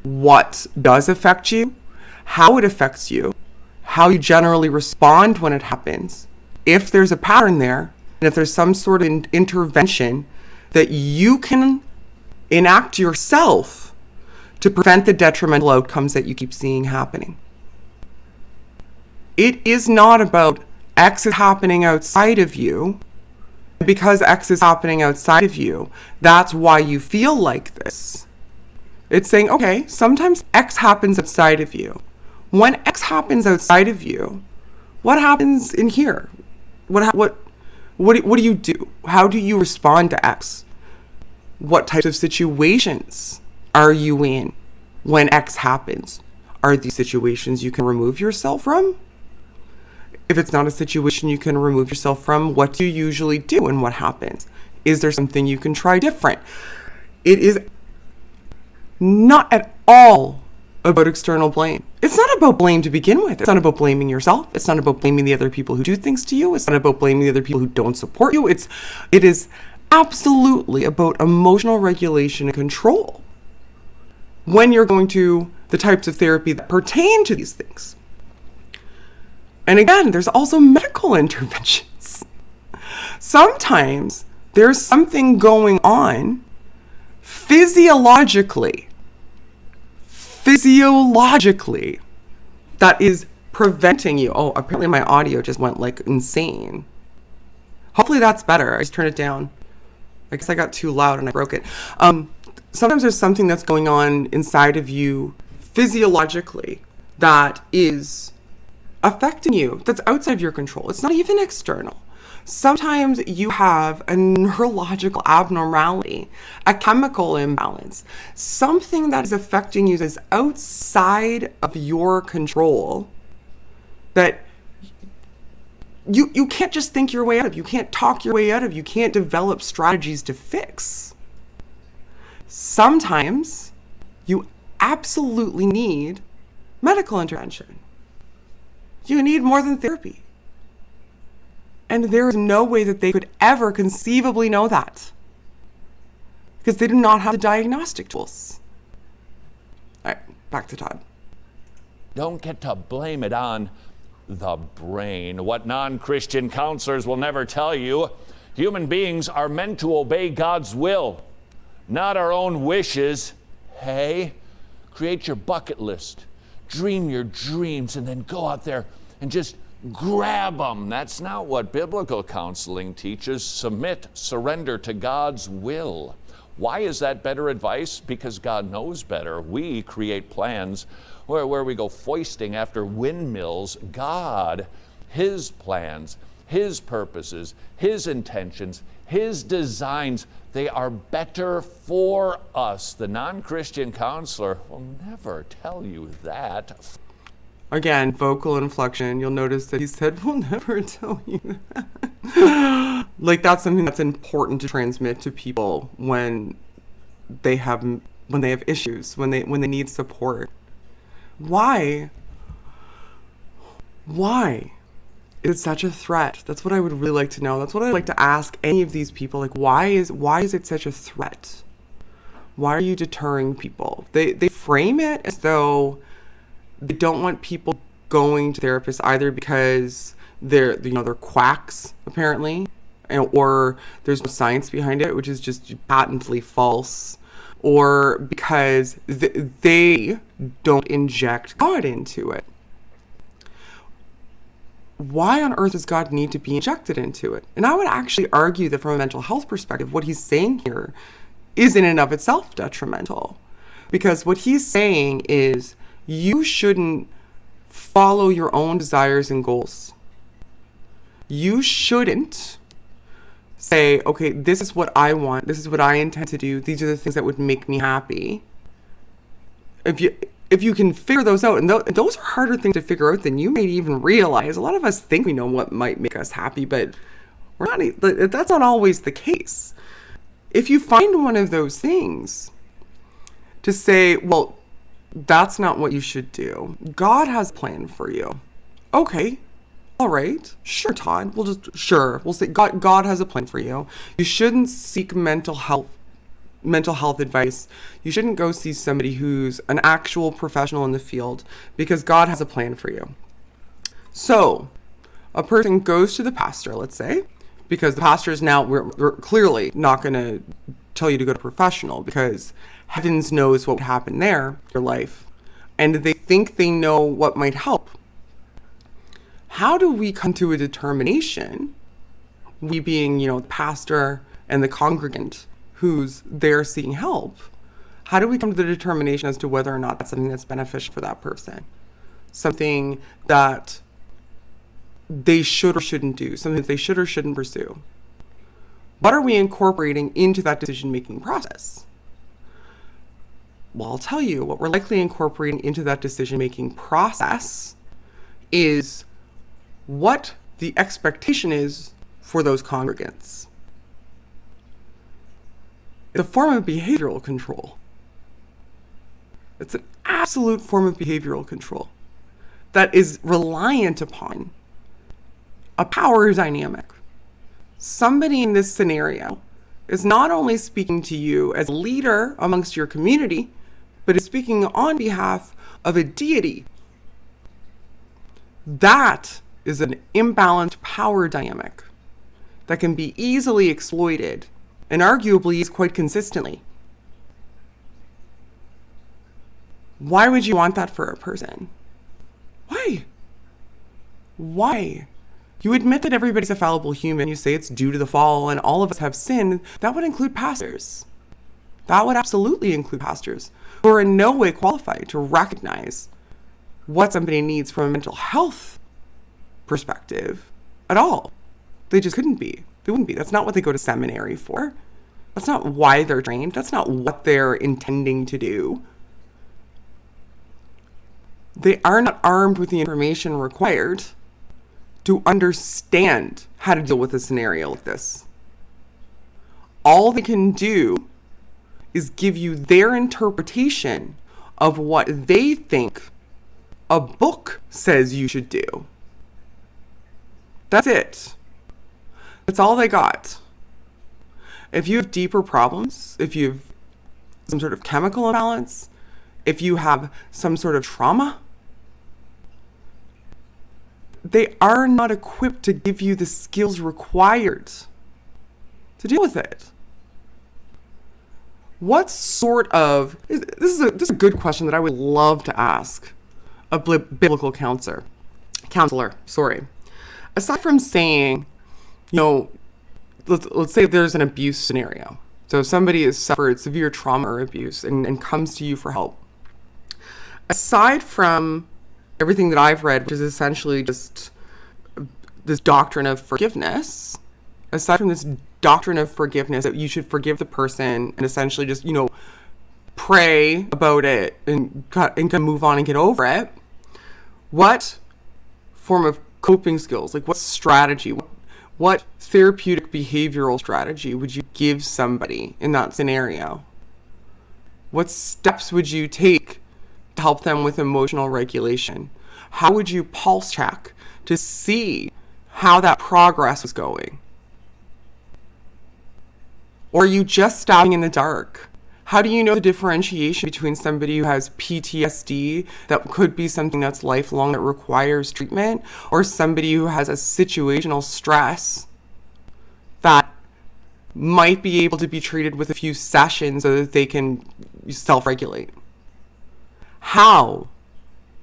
what does affect you, how it affects you, how you generally respond when it happens, if there's a pattern there, and if there's some sort of intervention that you can enact yourself to prevent the detrimental outcomes that you keep seeing happening. It is not about X is happening outside of you Because X is happening outside of you, that's why you feel like this. It's saying, okay, sometimes X happens outside of you. When X happens outside of you, what happens in here? What do you do? How do you respond to X? What types of situations are you in when X happens? Are these situations you can remove yourself from? If it's not a situation you can remove yourself from, what do you usually do and what happens? Is there something you can try different? It is not at all about external blame. It's not about blame to begin with. It's not about blaming yourself. It's not about blaming the other people who do things to you. It's not about blaming the other people who don't support you. It is absolutely about emotional regulation and control when you're going to the types of therapy that pertain to these things. And again, there's also medical interventions. Sometimes there's something going on physiologically that is preventing you. Oh, apparently my audio just went like insane. Hopefully that's better. I just turned it down. I guess I got too loud and I broke it. Sometimes there's something that's going on inside of you physiologically that is affecting you, that's outside of your control. It's not even external. Sometimes you have a neurological abnormality, a chemical imbalance, something that is affecting you that's outside of your control that you can't just think your way out of, you can't talk your way out of, you can't develop strategies to fix. Sometimes you absolutely need medical intervention. You need more than therapy. And there is no way that they could ever conceivably know that, because they do not have the diagnostic tools. All right, back to Todd. Don't get to blame it on the brain. What non-Christian counselors will never tell you, human beings are meant to obey God's will, not our own wishes. Hey, create your bucket list, dream your dreams, and then go out there and just grab them. That's not what biblical counseling teaches. Submit, surrender to God's will. Why is that better advice? Because God knows better. We create plans where we go foisting after windmills. God, His plans, His purposes, His intentions, His designs, they are better for us. The non-Christian counselor will never tell you that. Again, vocal inflection. You'll notice that he said, we'll never tell you that. Like, that's something that's important to transmit to people when they have issues, when they need support. Why is it such a threat? That's what I would really like to know. That's what I'd like to ask any of these people. Like, why is it such a threat? Why are you deterring people? They frame it as though they don't want people going to therapists either because they're quacks, apparently, or there's no science behind it, which is just patently false, or because they don't inject God into it. Why on earth does God need to be injected into it? And I would actually argue that from a mental health perspective, what he's saying here is in and of itself detrimental. Because what he's saying is, you shouldn't follow your own desires and goals. You shouldn't say, okay, this is what I want. This is what I intend to do. These are the things that would make me happy. If you can figure those out, and those are harder things to figure out than you may even realize. A lot of us think we know what might make us happy, but that's not always the case. If you find one of those things to say, well, that's not what you should do. God has a plan for you. Okay. All right. Sure, Todd. We'll say God has a plan for you. You shouldn't seek mental health advice. You shouldn't go see somebody who's an actual professional in the field, because God has a plan for you. So a person goes to the pastor, let's say, because the pastor is now, we're clearly not going to tell you to go to a professional, because heavens knows what would happen there in your life. And they think they know what might help. How do we come to a determination we being, the pastor and the congregant who's there seeking help, how do we come to the determination as to whether or not that's something that's beneficial for that person? Something that they should or shouldn't do, something that they should or shouldn't pursue. What are we incorporating into that decision-making process? Well, I'll tell you, what we're likely incorporating into that decision-making process is what the expectation is for those congregants. It's a form of behavioral control. It's an absolute form of behavioral control that is reliant upon a power dynamic. Somebody in this scenario is not only speaking to you as a leader amongst your community, but is speaking on behalf of a deity. That is an imbalanced power dynamic that can be easily exploited and arguably used quite consistently. Why would you want that for a person? Why? You admit that everybody's a fallible human. You say it's due to the fall and all of us have sinned. That would include pastors. That would absolutely include pastors who are in no way qualified to recognize what somebody needs from a mental health perspective at all. They just couldn't be. They wouldn't be. That's not what they go to seminary for. That's not why they're trained. That's not what they're intending to do. They are not armed with the information required to understand how to deal with a scenario like this. All they can do is give you their interpretation of what they think a book says you should do. That's it. That's all they got. If you have deeper problems, if you have some sort of chemical imbalance, if you have some sort of trauma, they are not equipped to give you the skills required to deal with it. What sort of, this is a good question that I would love to ask a biblical counselor. Aside from saying, let's say there's an abuse scenario. So somebody has suffered severe trauma or abuse and comes to you for help. Aside from everything that I've read, which is essentially just this doctrine of forgiveness, aside from this doctrine of forgiveness that you should forgive the person and essentially just, pray about it and move on and get over it, what form of coping skills, like what strategy, what therapeutic behavioral strategy would you give somebody in that scenario? What steps would you take to help them with emotional regulation? How would you pulse check to see how that progress was going? Or are you just stabbing in the dark? How do you know the differentiation between somebody who has PTSD that could be something that's lifelong that requires treatment, or somebody who has a situational stress that might be able to be treated with a few sessions so that they can self-regulate? How?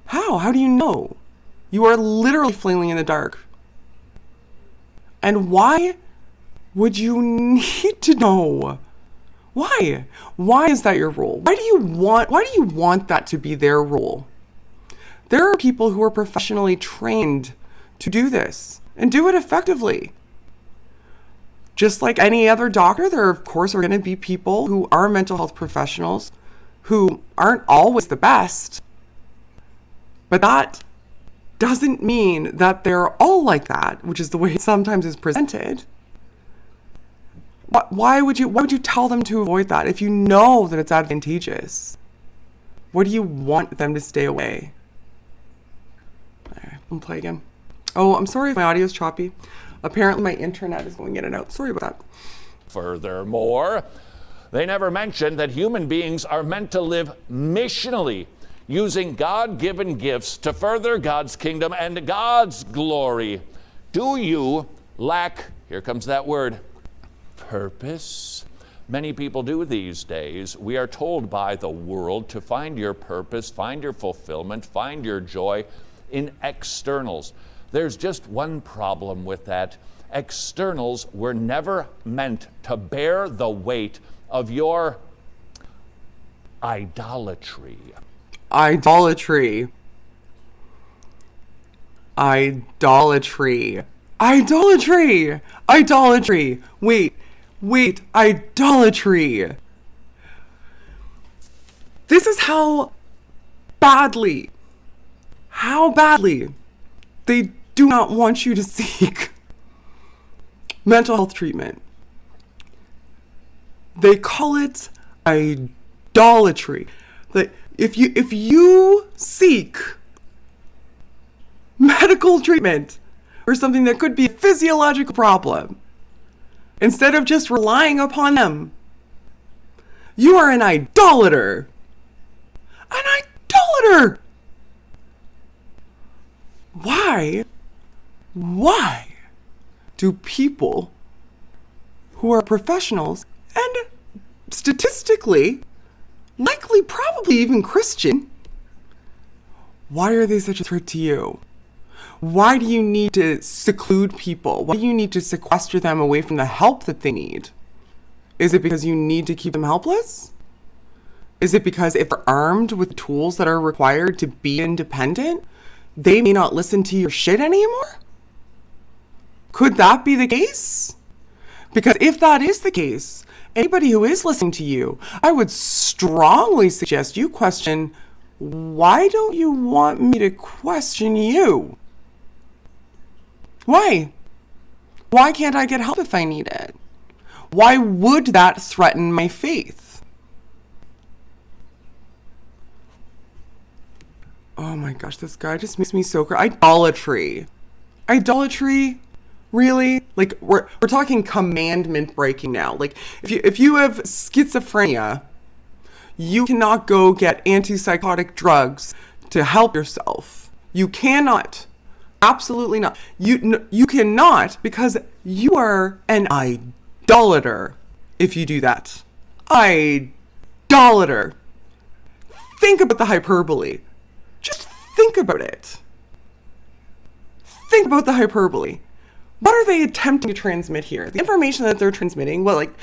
How do you know? You are literally flailing in the dark. And why would you need to know? Why? Why is that your role? Why do you want that to be their role? There are people who are professionally trained to do this and do it effectively. Just like any other doctor, there of course are going to be people who are mental health professionals who aren't always the best. But that doesn't mean that they're all like that, which is the way it sometimes is presented. Why would you tell them to avoid that if you know that it's advantageous? What do you want them to stay away? All right, I'm play again. Oh, I'm sorry if my audio is choppy. Apparently my internet is going in and out. Sorry about that. Furthermore, they never mentioned that human beings are meant to live missionally, using God-given gifts to further God's kingdom and God's glory. Do you lack, here comes that word, purpose? Many people do these days. We are told by the world to find your purpose, find your fulfillment, find your joy in externals. There's just one problem with that, Externals were never meant to bear the weight of your idolatry. Idolatry. Idolatry. Idolatry. Idolatry. Wait, idolatry. This is how badly they do not want you to seek mental health treatment. They call it idolatry. That if you seek medical treatment or something that could be a physiological problem, instead of just relying upon them, you are an idolater. An idolater! Why do people who are professionals and statistically, likely probably even Christian, why are they such a threat to you? Why do you need to seclude people? Why do you need to sequester them away from the help that they need? Is it because you need to keep them helpless? Is it because if they're armed with tools that are required to be independent, they may not listen to your shit anymore? Could that be the case? Because if that is the case, anybody who is listening to you, I would strongly suggest you question, why don't you want me to question you? Why? Why can't I get help if I need it? Why would that threaten my faith? Oh my gosh, this guy just makes me so crazy. Idolatry. Idolatry? Really? Like, we're talking commandment breaking now. Like, if you have schizophrenia, you cannot go get antipsychotic drugs to help yourself. You cannot. Absolutely not. You cannot, because you are an idolater if you do that. Idolater. Think about the hyperbole. Just think about it. Think about the hyperbole. What are they attempting to transmit here? The information that they're transmitting, what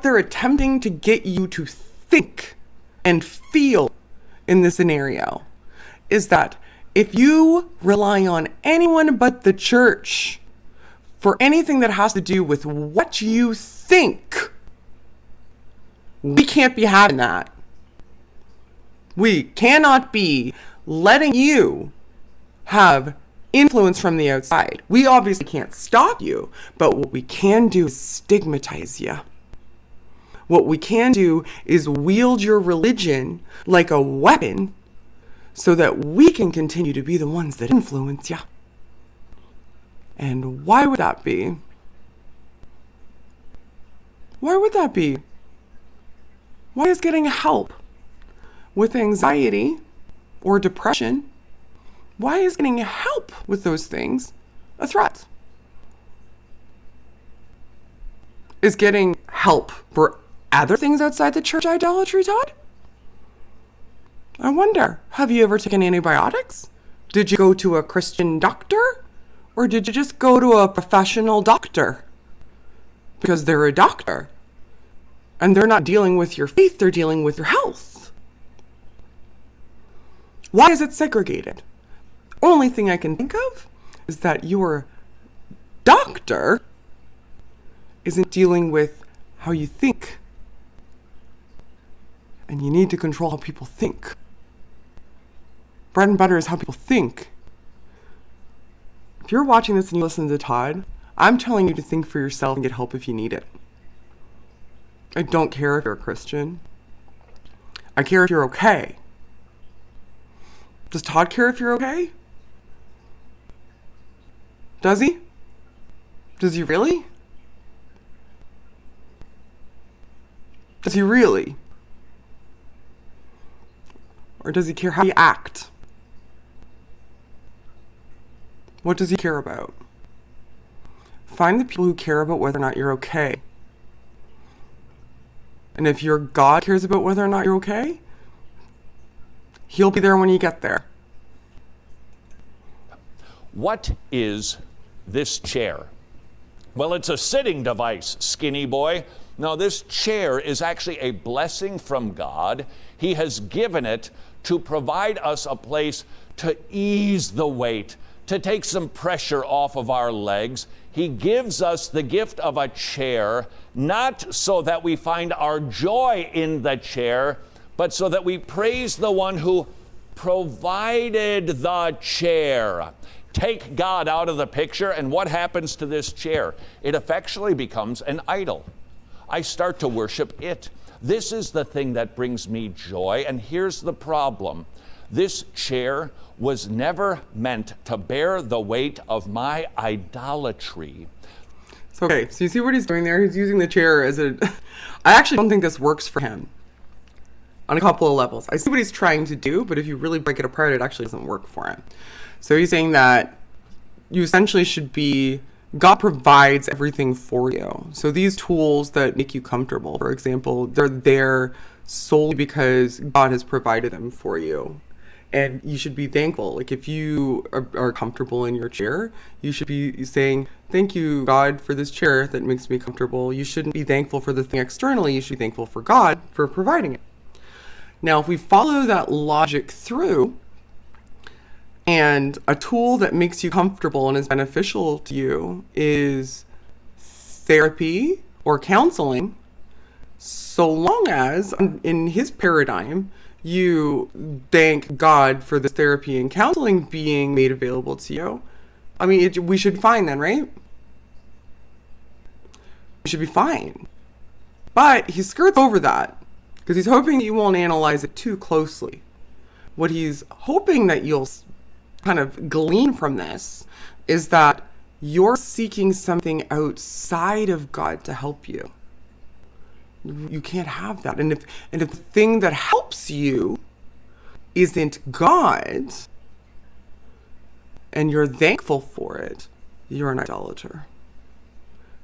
they're attempting to get you to think and feel in this scenario is that if you rely on anyone but the church for anything that has to do with what you think, we can't be having that. We cannot be letting you have influence from the outside. We obviously can't stop you, but what we can do is stigmatize you. What we can do is wield your religion like a weapon so that we can continue to be the ones that influence you. And why would that be? Why would that be? Why is getting help with anxiety or depression, why is getting help with those things a threat? Is getting help for other things outside the church idolatry, Todd? I wonder, have you ever taken antibiotics? Did you go to a Christian doctor? Or did you just go to a professional doctor? Because they're a doctor. And they're not dealing with your faith, they're dealing with your health. Why is it segregated? Only thing I can think of is that your doctor isn't dealing with how you think. And you need to control how people think. Bread and butter is how people think. If you're watching this and you listen to Todd, I'm telling you to think for yourself and get help if you need it. I don't care if you're a Christian. I care if you're okay. Does Todd care if you're okay? Does he? Does he really? Does he really? Or does he care how you act? What does he care about? Find the people who care about whether or not you're okay. And if your God cares about whether or not you're okay, he'll be there when you get there. What is this chair Well, it's a sitting device, skinny boy. No, this chair is actually a blessing from God. He has given it to provide us a place to ease the weight, to take some pressure off of our legs. He gives us the gift of a chair, not so that we find our joy in the chair, but so that we praise the one who provided the chair. Take God out of the picture, and what happens to this chair? It effectually becomes an idol. I start to worship it. This is the thing that brings me joy, and here's the problem. This chair was never meant to bear the weight of my idolatry. Okay, so you see what he's doing there? He's using the chair as a... I actually don't think this works for him on a couple of levels. I see what he's trying to do, but if you really break it apart, it actually doesn't work for him. So he's saying that you essentially should be... God provides everything for you. So these tools that make you comfortable, for example, they're there solely because God has provided them for you. And you should be thankful. Like if you are comfortable in your chair, you should be saying, thank you, God, for this chair that makes me comfortable. You shouldn't be thankful for the thing externally. You should be thankful for God for providing it. Now, if we follow that logic through, and a tool that makes you comfortable and is beneficial to you is therapy or counseling, so long as, in his paradigm, you thank God for this therapy and counseling being made available to you. I mean, we should be fine then, right? We should be fine. But he skirts over that because he's hoping you won't analyze it too closely. What he's hoping that you'll kind of glean from this is that you're seeking something outside of God to help you. You can't have that. And if the thing that helps you isn't God, and you're thankful for it, you're an idolater.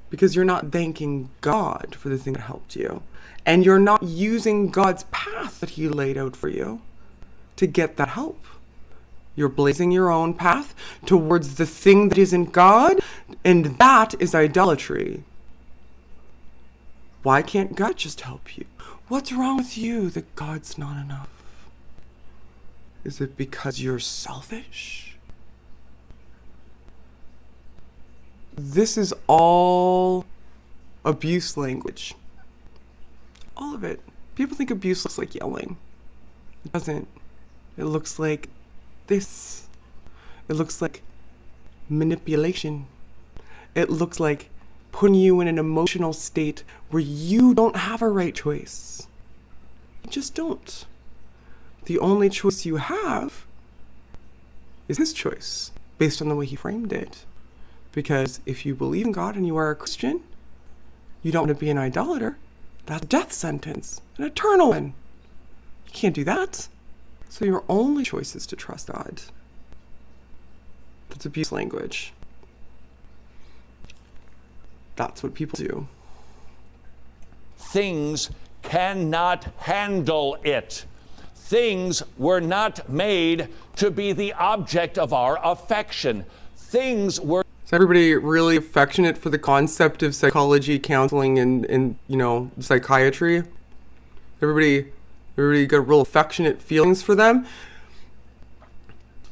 Because you're not thanking God for the thing that helped you. And you're not using God's path that he laid out for you to get that help. You're blazing your own path towards the thing that isn't God, and that is idolatry. Why can't God just help you? What's wrong with you that God's not enough? Is it because you're selfish? This is all abuse language. All of it. People think abuse looks like yelling. It doesn't. It looks like this. It looks like manipulation. It looks like putting you in an emotional state where you don't have a right choice. You just don't. The only choice you have is his choice, based on the way he framed it. Because if you believe in God and you are a Christian, you don't want to be an idolater. That's a death sentence, an eternal one. You can't do that. So your only choice is to trust God. That's abuse language. That's what people do. Things cannot handle it. Things were not made to be the object of our affection. Things were... Is everybody really affectionate for the concept of psychology, counseling, and psychiatry? Everybody got real affectionate feelings for them?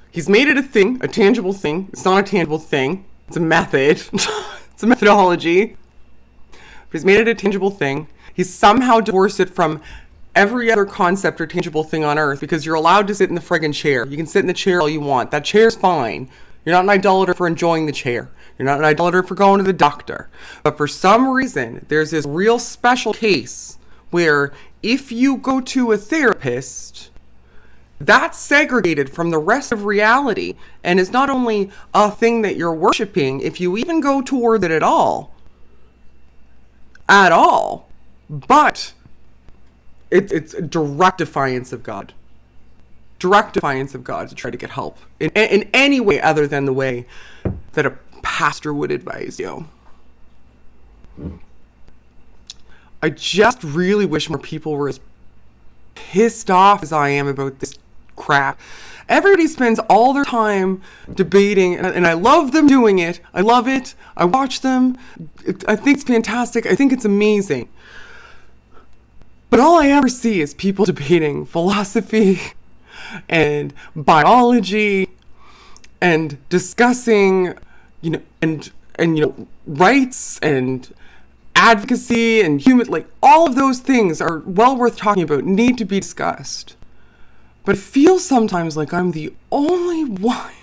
He's made it a thing, a tangible thing. It's not a tangible thing. It's a method. It's a methodology. But he's made it a tangible thing. He's somehow divorced it from every other concept or tangible thing on earth because you're allowed to sit in the friggin' chair. You can sit in the chair all you want. That chair's fine. You're not an idolater for enjoying the chair. You're not an idolater for going to the doctor. But for some reason, there's this real special case where if you go to a therapist, that's segregated from the rest of reality and is not only a thing that you're worshiping, if you even go toward it at all, but it's a direct defiance of God. Direct defiance of God to try to get help in any way other than the way that a pastor would advise you. I just really wish more people were as pissed off as I am about this crap Everybody spends all their time debating, and I love them doing it. I love it. I watch them. I think it's fantastic. I think it's amazing. But all I ever see is people debating philosophy and biology and discussing, rights and advocacy and human, like all of those things are well worth talking about, need to be discussed. But it feels sometimes like I'm the only one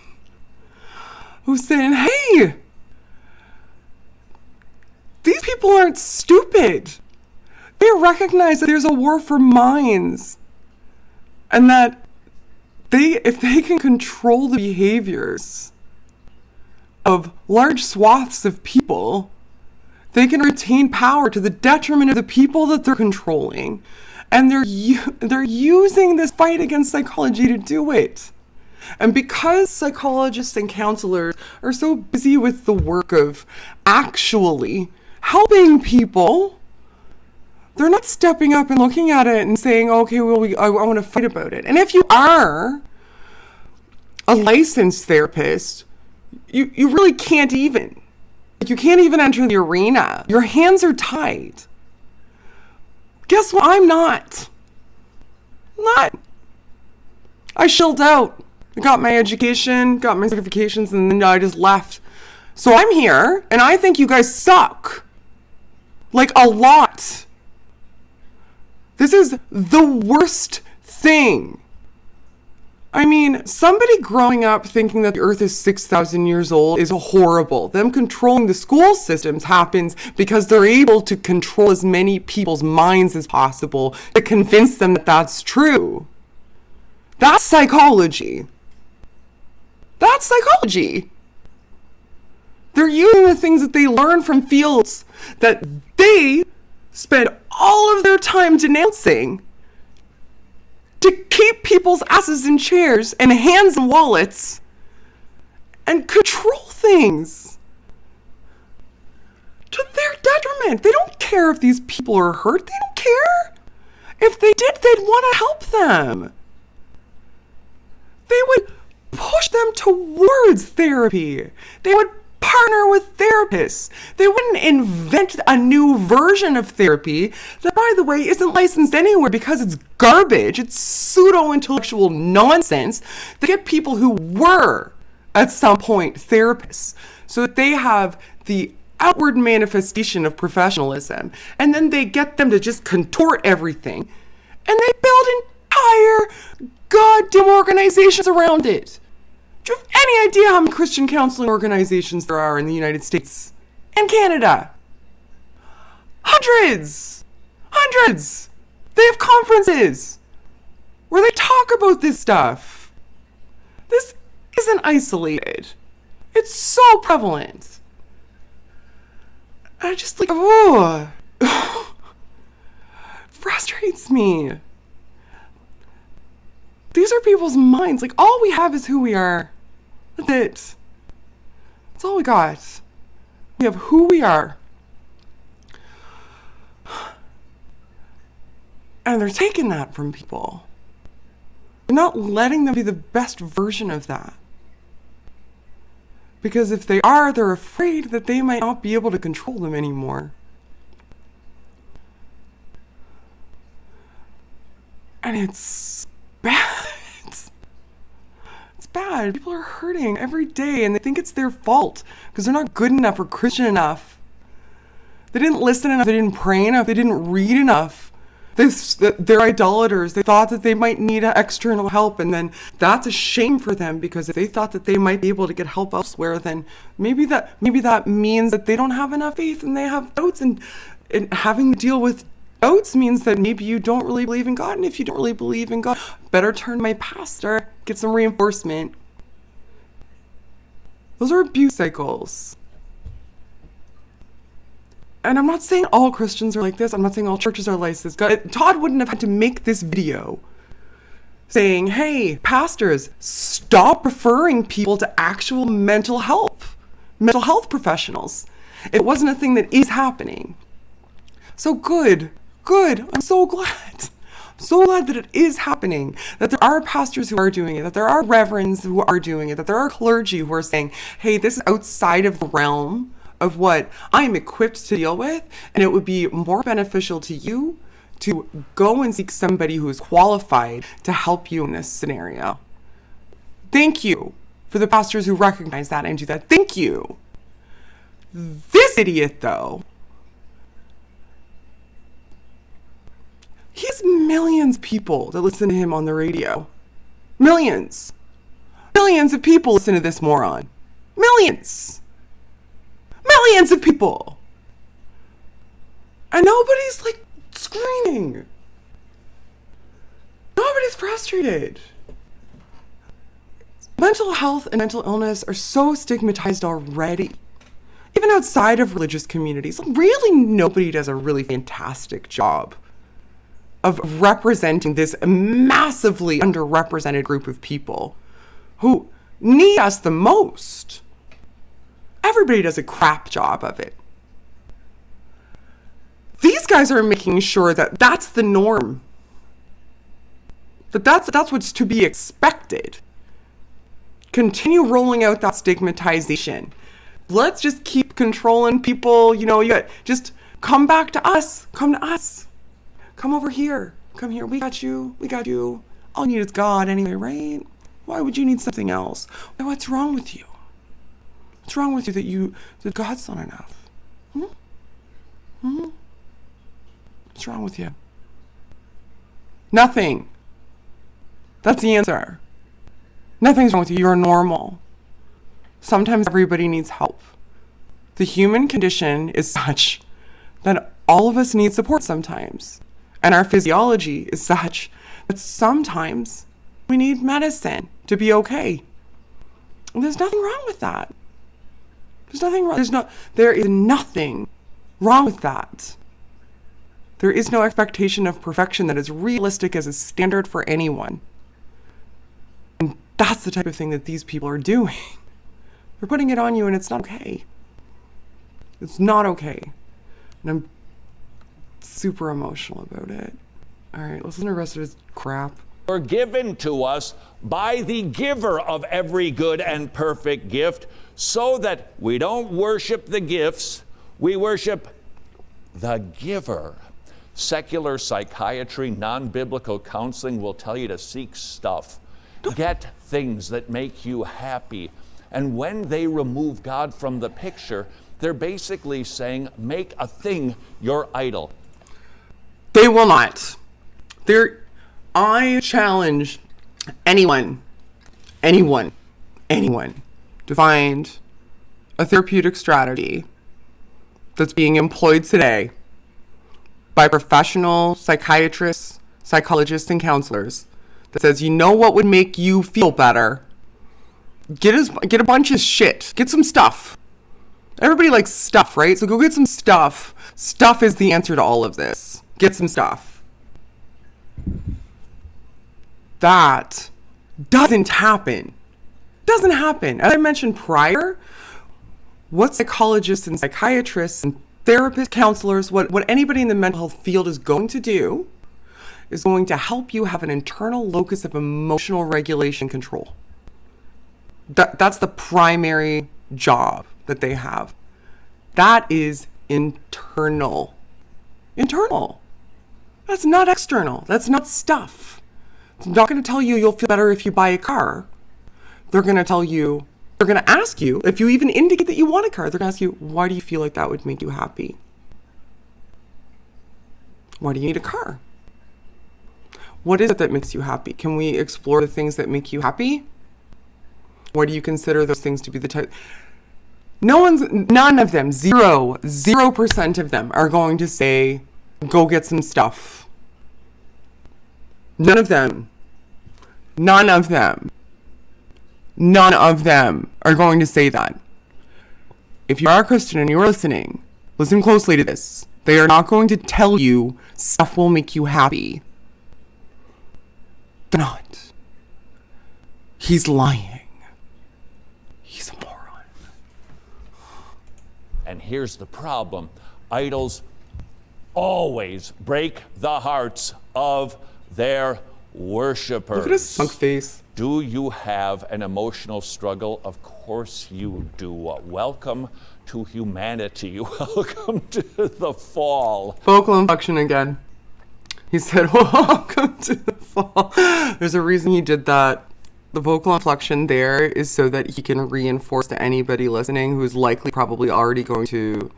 who's saying, hey, these people aren't stupid. They recognize that there's a war for minds, and that if they can control the behaviors of large swaths of people, they can retain power to the detriment of the people that they're controlling. And they're using this fight against psychology to do it. And because psychologists and counselors are so busy with the work of actually helping people, they're not stepping up and looking at it and saying, okay, well, I want to fight about it. And if you are a licensed therapist, you really can't even. You can't even enter the arena. Your hands are tied. Guess what? I'm not. I shilled out. I got my education, got my certifications, and then I just left. So I'm here, and I think you guys suck. Like, a lot. This is the worst thing. I mean, somebody growing up thinking that the earth is 6,000 years old is horrible. Them controlling the school systems happens because they're able to control as many people's minds as possible to convince them that that's true. That's psychology. That's psychology. They're using the things that they learn from fields that they spend all of their time denouncing to keep people's asses in chairs and hands in wallets and control things to their detriment. They don't care if these people are hurt. They don't care. If they did, they'd want to help them. They would push them towards therapy. They would partner with therapists. They wouldn't invent a new version of therapy that, by the way, isn't licensed anywhere because it's garbage. It's pseudo-intellectual nonsense to get people who were, at some point, therapists so that they have the outward manifestation of professionalism. And then they get them to just contort everything. And they build entire goddamn organizations around it. Do you have any idea how many Christian counseling organizations there are in the United States and Canada? Hundreds! They have conferences where they talk about this stuff. This isn't isolated. It's so prevalent. I just frustrates me. These are people's minds. Like, all we have is who we are. That's it. That's all we got. We have who we are. And they're taking that from people. They're not letting them be the best version of that. Because if they are, they're afraid that they might not be able to control them anymore. And it's bad. It's bad. People are hurting every day and they think it's their fault because they're not good enough or Christian enough. They didn't listen enough. They didn't pray enough. They didn't read enough. They're idolaters. They thought that they might need external help, and then that's a shame for them because if they thought that they might be able to get help elsewhere, then maybe that means that they don't have enough faith and they have doubts, and having to deal with doubts means that maybe you don't really believe in God, and if you don't really believe in God, better turn to my pastor, get some reinforcement. Those are abuse cycles. And I'm not saying all Christians are like this. I'm not saying all churches are like this. Todd wouldn't have had to make this video saying, hey, pastors, stop referring people to actual mental health professionals. It wasn't a thing that is happening. So good. I'm so glad. So glad that it is happening, that there are pastors who are doing it, that there are reverends who are doing it, that there are clergy who are saying, hey, this is outside of the realm of what I'm equipped to deal with, and it would be more beneficial to you to go and seek somebody who is qualified to help you in this scenario. Thank you for the pastors who recognize that and do that. Thank you. This idiot, though, he has millions of people that listen to him on the radio. Millions. Millions of people listen to this moron. Millions. Millions of people. And nobody's like screaming. Nobody's frustrated. Mental health and mental illness are so stigmatized already. Even outside of religious communities, really nobody does a really fantastic job of representing this massively underrepresented group of people who need us the most. Everybody does a crap job of it. These guys are making sure that that's the norm. That's what's to be expected. Continue rolling out that stigmatization. Let's just keep controlling people. Just come back to us. Come to us. Come over here. Come here. We got you. We got you. All you need is God anyway, right? Why would you need something else? What's wrong with you? What's wrong with you that God's not enough? What's wrong with you? Nothing. That's the answer. Nothing's wrong with you. You're normal. Sometimes everybody needs help. The human condition is such that all of us need support sometimes. And our physiology is such that sometimes we need medicine to be okay. And there's nothing wrong with that. There's nothing wrong. There is nothing wrong with that. There is no expectation of perfection that is realistic as a standard for anyone. And that's the type of thing that these people are doing. They're putting it on you and it's not okay. It's not okay. And I'm super emotional about it. All right, listen to the rest of this crap. Are given to us by the giver of every good and perfect gift, so that we don't worship the gifts, we worship the giver. Secular psychiatry, non-biblical counseling will tell you to seek stuff. Get things that make you happy. And when they remove God from the picture, they're basically saying, make a thing your idol. They will not. I challenge anyone to find a therapeutic strategy that's being employed today by professional psychiatrists, psychologists, and counselors that says, you know what would make you feel better? Get a bunch of shit. Get some stuff. Everybody likes stuff, right? So go get some stuff. Stuff is the answer to all of this. Get some stuff. That doesn't happen. Doesn't happen. As I mentioned prior, what psychologists and psychiatrists and therapists, counselors, what anybody in the mental health field is going to do is going to help you have an internal locus of emotional regulation control. That's the primary job that they have. That is internal. Internal. That's not external. That's not stuff. It's not going to tell you you'll feel better if you buy a car. They're going to ask you, if you even indicate that you want a car, they're going to ask you, why do you feel like that would make you happy? Why do you need a car? What is it that makes you happy? Can we explore the things that make you happy? What do you consider those things to be the type? None of them, 0% of them are going to say, go get some stuff. None of them are going to say that. If you are a Christian and you're listening, listen closely to this. They are not going to tell you stuff will make you happy. They're not. He's lying. He's a moron. And here's the problem. Idols always break the hearts of their worshipers. Look at his sunk face. Do you have an emotional struggle? Of course you do. Welcome to humanity. Welcome to the fall. Vocal inflection again. He said, welcome to the fall. There's a reason he did that. The vocal inflection there is so that he can reinforce to anybody listening who's likely probably already going to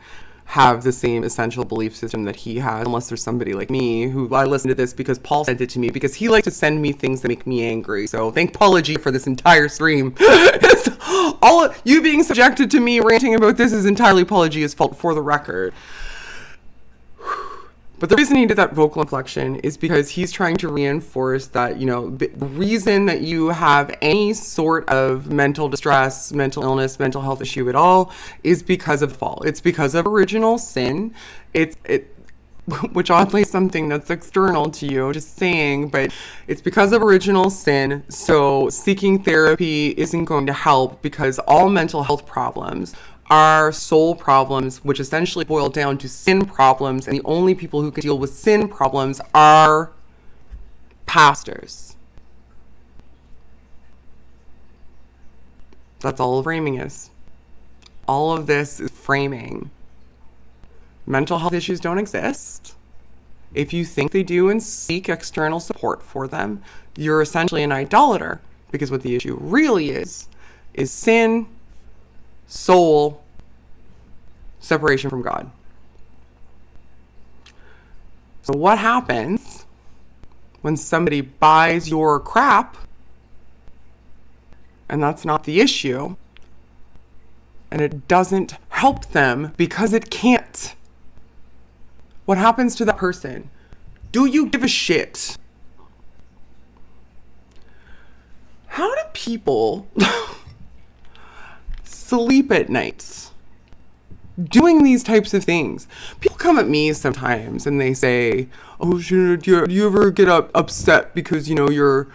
have the same essential belief system that he has, unless there's somebody like me who I listen to this because Paul sent it to me, because he likes to send me things that make me angry. So thank Paulogia for this entire stream. All of you being subjected to me ranting about this is entirely Paulogia's fault, for the record. But the reason he did that vocal inflection is because he's trying to reinforce that, you know, the reason that you have any sort of mental distress, mental illness, mental health issue at all is because of the fall. It's because of original sin. Which oddly is something that's external to you, just saying, but it's because of original sin. So seeking therapy isn't going to help, because all mental health problems are soul problems, which essentially boil down to sin problems, and the only people who can deal with sin problems are pastors. That's all framing is. All of this is framing. Mental health issues don't exist. If you think they do and seek external support for them, you're essentially an idolater, because what the issue really is sin, soul, separation from God. So what happens when somebody buys your crap and that's not the issue, and it doesn't help them because it can't? What happens to that person? Do you give a shit? How do people sleep at night doing these types of things? People come at me sometimes and they say, "Oh, do you ever get upset because, you know, you're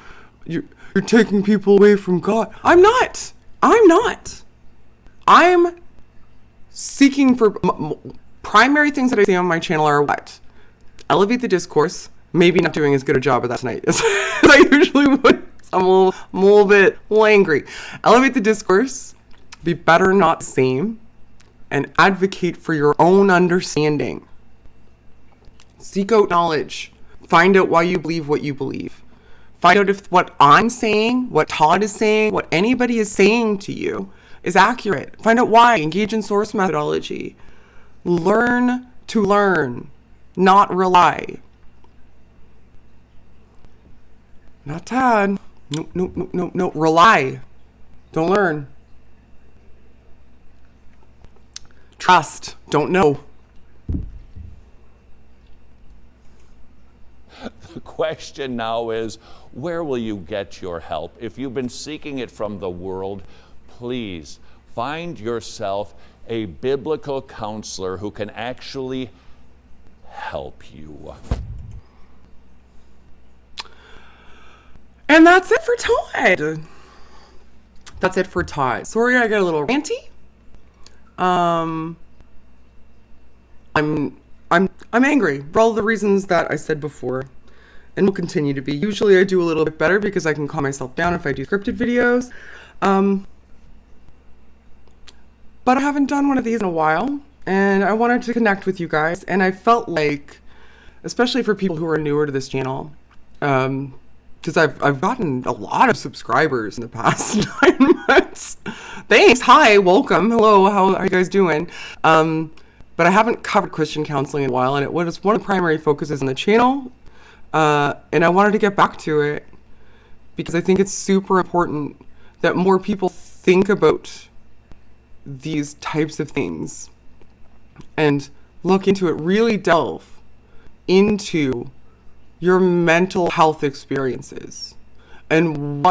taking people away from God?" I'm not. I'm seeking for primary things that I say on my channel are what? Elevate the discourse. Maybe not doing as good a job of that tonight as I usually would. I'm a little bit angry. Elevate the discourse. Be better, not the same. And advocate for your own understanding. Seek out knowledge. Find out why you believe what you believe. Find out if what I'm saying, what Todd is saying, what anybody is saying to you is accurate. Find out why. Engage in source methodology. Learn to learn, not rely. Not Todd. No. Rely. Don't learn. Trust. Don't know. The question now is, where will you get your help? If you've been seeking it from the world, please find yourself a biblical counselor who can actually help you. And that's it for Todd. That's it for Todd. Sorry, I got a little ranty. I'm angry for all the reasons that I said before, and will continue to be. Usually I do a little bit better because I can calm myself down if I do scripted videos. But I haven't done one of these in a while, and I wanted to connect with you guys, and I felt like, especially for people who are newer to this channel, because I've gotten a lot of subscribers in the past 9 months. Thanks. Hi. Welcome. Hello. How are you guys doing? But I haven't covered Christian counseling in a while, and it was one of the primary focuses on the channel. And I wanted to get back to it because I think it's super important that more people think about these types of things and look into it, really delve into your mental health experiences and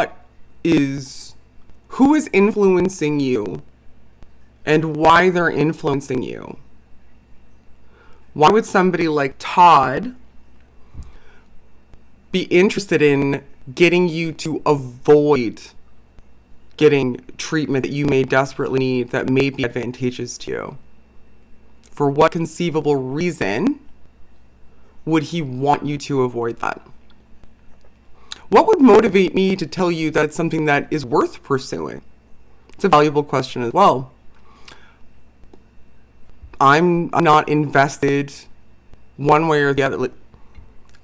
who is influencing you and why they're influencing you. Why would somebody like Todd be interested in getting you to avoid getting treatment that you may desperately need that may be advantageous to you? For what conceivable reason would he want you to avoid that? What would motivate me to tell you that it's something that is worth pursuing? It's a valuable question as well. I'm not invested one way or the other.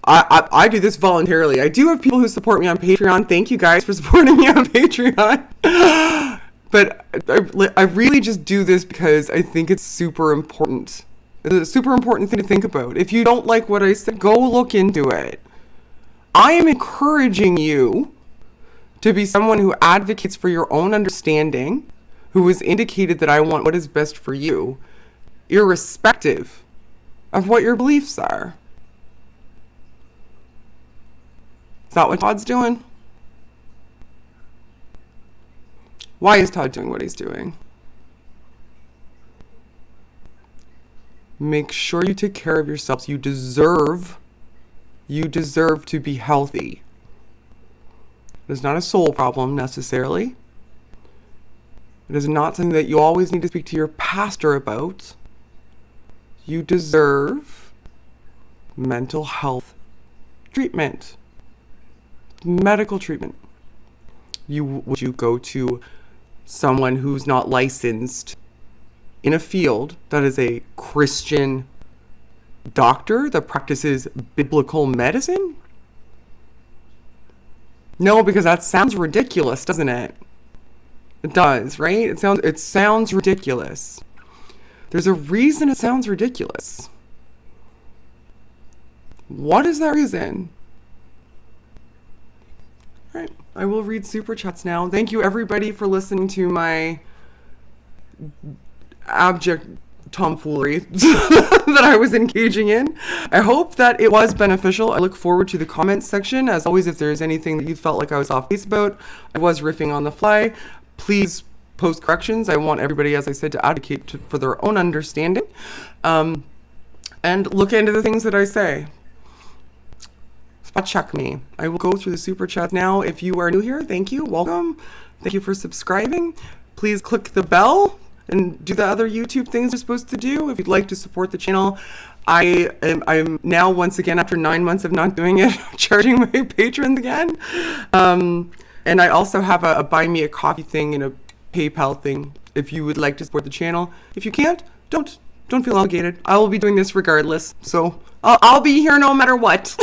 I do this voluntarily. I do have people who support me on Patreon. Thank you guys for supporting me on Patreon. But I really just do this because I think it's super important. It's a super important thing to think about. If you don't like what I said, go look into it. I am encouraging you to be someone who advocates for your own understanding, who has indicated that I want what is best for you, irrespective of what your beliefs are. Is that what Todd's doing? Why is Todd doing what he's doing? Make sure you take care of yourselves. You deserve to be healthy. It is not a soul problem necessarily. It is not something that you always need to speak to your pastor about. You deserve mental health treatment, medical treatment. Would you go to someone who's not licensed in a field that is a Christian doctor that practices biblical medicine? No, because that sounds ridiculous, doesn't it? It does, right? It sounds ridiculous. There's a reason it sounds ridiculous. What is that reason? All right, I will read super chats now. Thank you everybody for listening to my abject tomfoolery that I was engaging in. I hope that it was beneficial. I look forward to the comments section. As always, if there's anything that you felt like I was off base about, I was riffing on the fly, please post corrections. I want everybody, as I said, to advocate for their own understanding, and look into the things that I say. Spot check me. I will go through the super chat now. If you are new here, thank you. Welcome. Thank you for subscribing. Please click the bell and do the other YouTube things you're supposed to do if you'd like to support the channel. I'm now, once again, after 9 months of not doing it, charging my patrons again. And I also have a buy me a coffee thing and a PayPal thing if you would like to support the channel. If you can't, don't feel obligated. I will be doing this regardless. So I'll be here no matter what.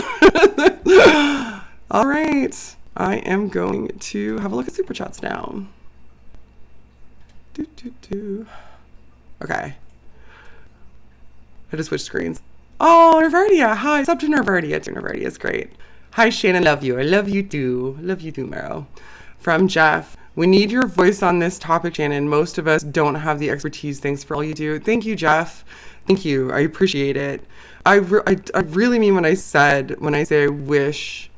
All right. I am going to have a look at super chats now. Okay. I just switched screens. Oh, Nervardia. Hi. What's up to Nervardia? Nervardia is great. Hi, Shannon. Love you. I love you too. Love you too, Mero. From Jeff. We need your voice on this topic, Shannon. Most of us don't have the expertise. Thanks for all you do. Thank you, Jeff. Thank you. I appreciate it. I really mean when I say I wish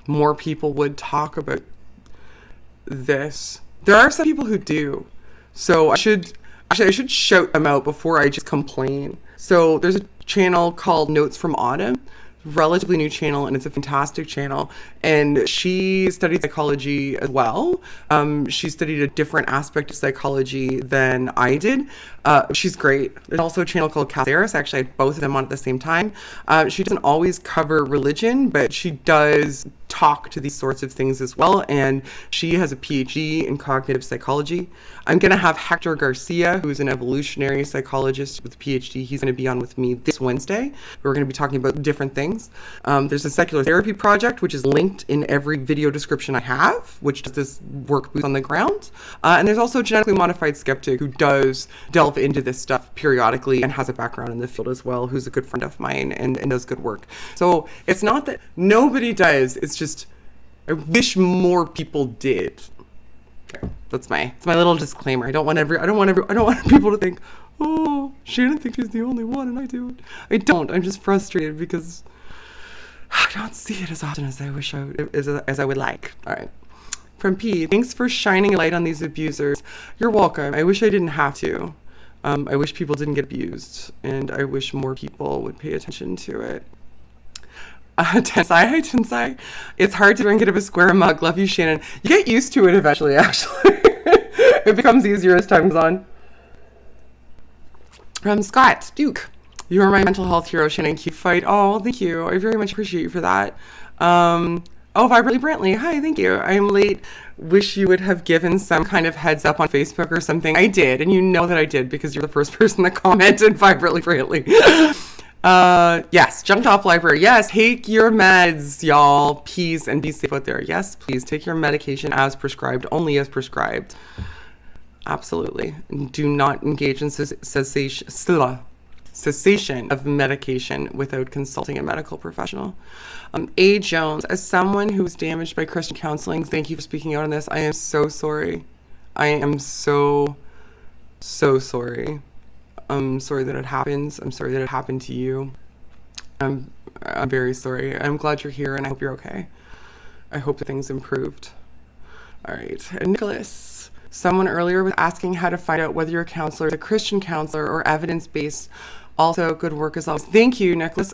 more people would talk about this. There are some people who do. So I should shout them out before I just complain. So there's a channel called Notes from Autumn, relatively new channel, and it's a fantastic channel. And she studied psychology as well. She studied a different aspect of psychology than I did. She's great. There's also a channel called Casares. Actually, I had both of them on at the same time. She doesn't always cover religion, but she does talk to these sorts of things as well. And she has a PhD in cognitive psychology. I'm going to have Hector Garcia, who's an evolutionary psychologist with a PhD. He's going to be on with me this Wednesday. We're going to be talking about different things. There's a secular therapy project, which is linked in every video description I have, which does this work boots on the ground. And there's also a genetically modified skeptic who does delve into this stuff periodically and has a background in the field as well, who's a good friend of mine and does good work. So it's not that nobody does, it's just I wish more people did. Okay, it's my little disclaimer. I don't want people to think, oh, Shannon thinks she's the only one and I do it. I don't. I'm just frustrated because I don't see it as often as I wish as I would like. All right. From P, thanks for shining a light on these abusers. You're welcome. I wish I didn't have to. I wish people didn't get abused, and I wish more people would pay attention to it. Tensai, hi Tensai. It's hard to drink out of a square mug. Love you, Shannon. You get used to it eventually, actually. It becomes easier as time goes on. From Scott Duke. You are my mental health hero, Shannon Q. Fight. Oh, thank you. I very much appreciate you for that. Oh, Vibrantly Brantley. Hi, thank you. I'm late. Wish you would have given some kind of heads up on Facebook or something. I did, and you know that I did because you're the first person that commented Vibrantly Brantley. Yes, jumped off library. Yes, take your meds, y'all. Please, and be safe out there. Yes, please take your medication as prescribed, only as prescribed. Absolutely. Do not engage in cessation of medication without consulting a medical professional. A. Jones, as someone who was damaged by Christian counseling, thank you for speaking out on this. I am so sorry. I am so sorry. I'm sorry that it happens. I'm sorry that it happened to you. I'm very sorry. I'm glad you're here, and I hope you're okay. I hope that things improved. All right. And Nicholas, someone earlier was asking how to find out whether your counselor is a Christian counselor or evidence-based. Also, good work as always. Thank you, Nicholas.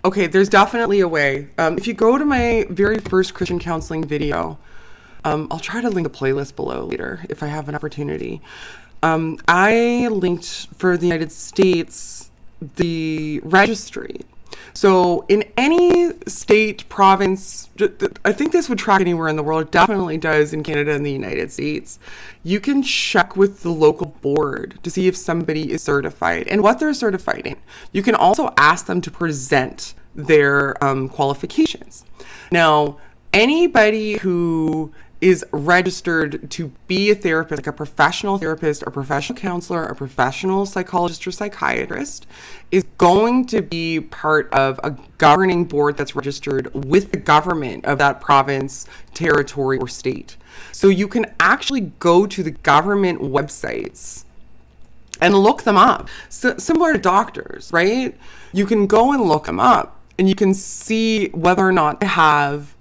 Okay, there's definitely a way. If you go to my very first Christian counseling video, I'll try to link a playlist below later if I have an opportunity. I linked for the United States the registry. So in any state, province, I think this would track anywhere in the world. It definitely does in Canada and the United States. You can check with the local board to see if somebody is certified and what they're certified in. You can also ask them to present their qualifications. Now, anybody who is registered to be a therapist, like a professional therapist or professional counselor or professional psychologist or psychiatrist, is going to be part of a governing board that's registered with the government of that province, territory, or state. So you can actually go to the government websites and look them up. So, similar to doctors, right? You can go and look them up and you can see whether or not they have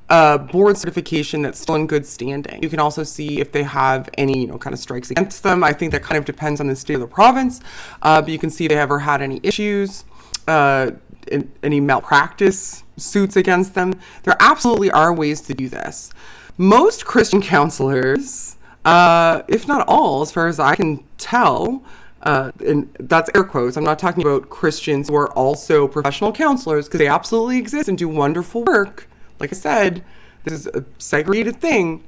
a board certification that's still in good standing. You can also see if they have any, kind of strikes against them. I think that kind of depends on the state of the province, but you can see if they ever had any issues, any malpractice suits against them. There absolutely are ways to do this. Most Christian counselors, if not all, as far as I can tell, and that's air quotes, I'm not talking about Christians who are also professional counselors, because they absolutely exist and do wonderful work. Like I said, this is a segregated thing.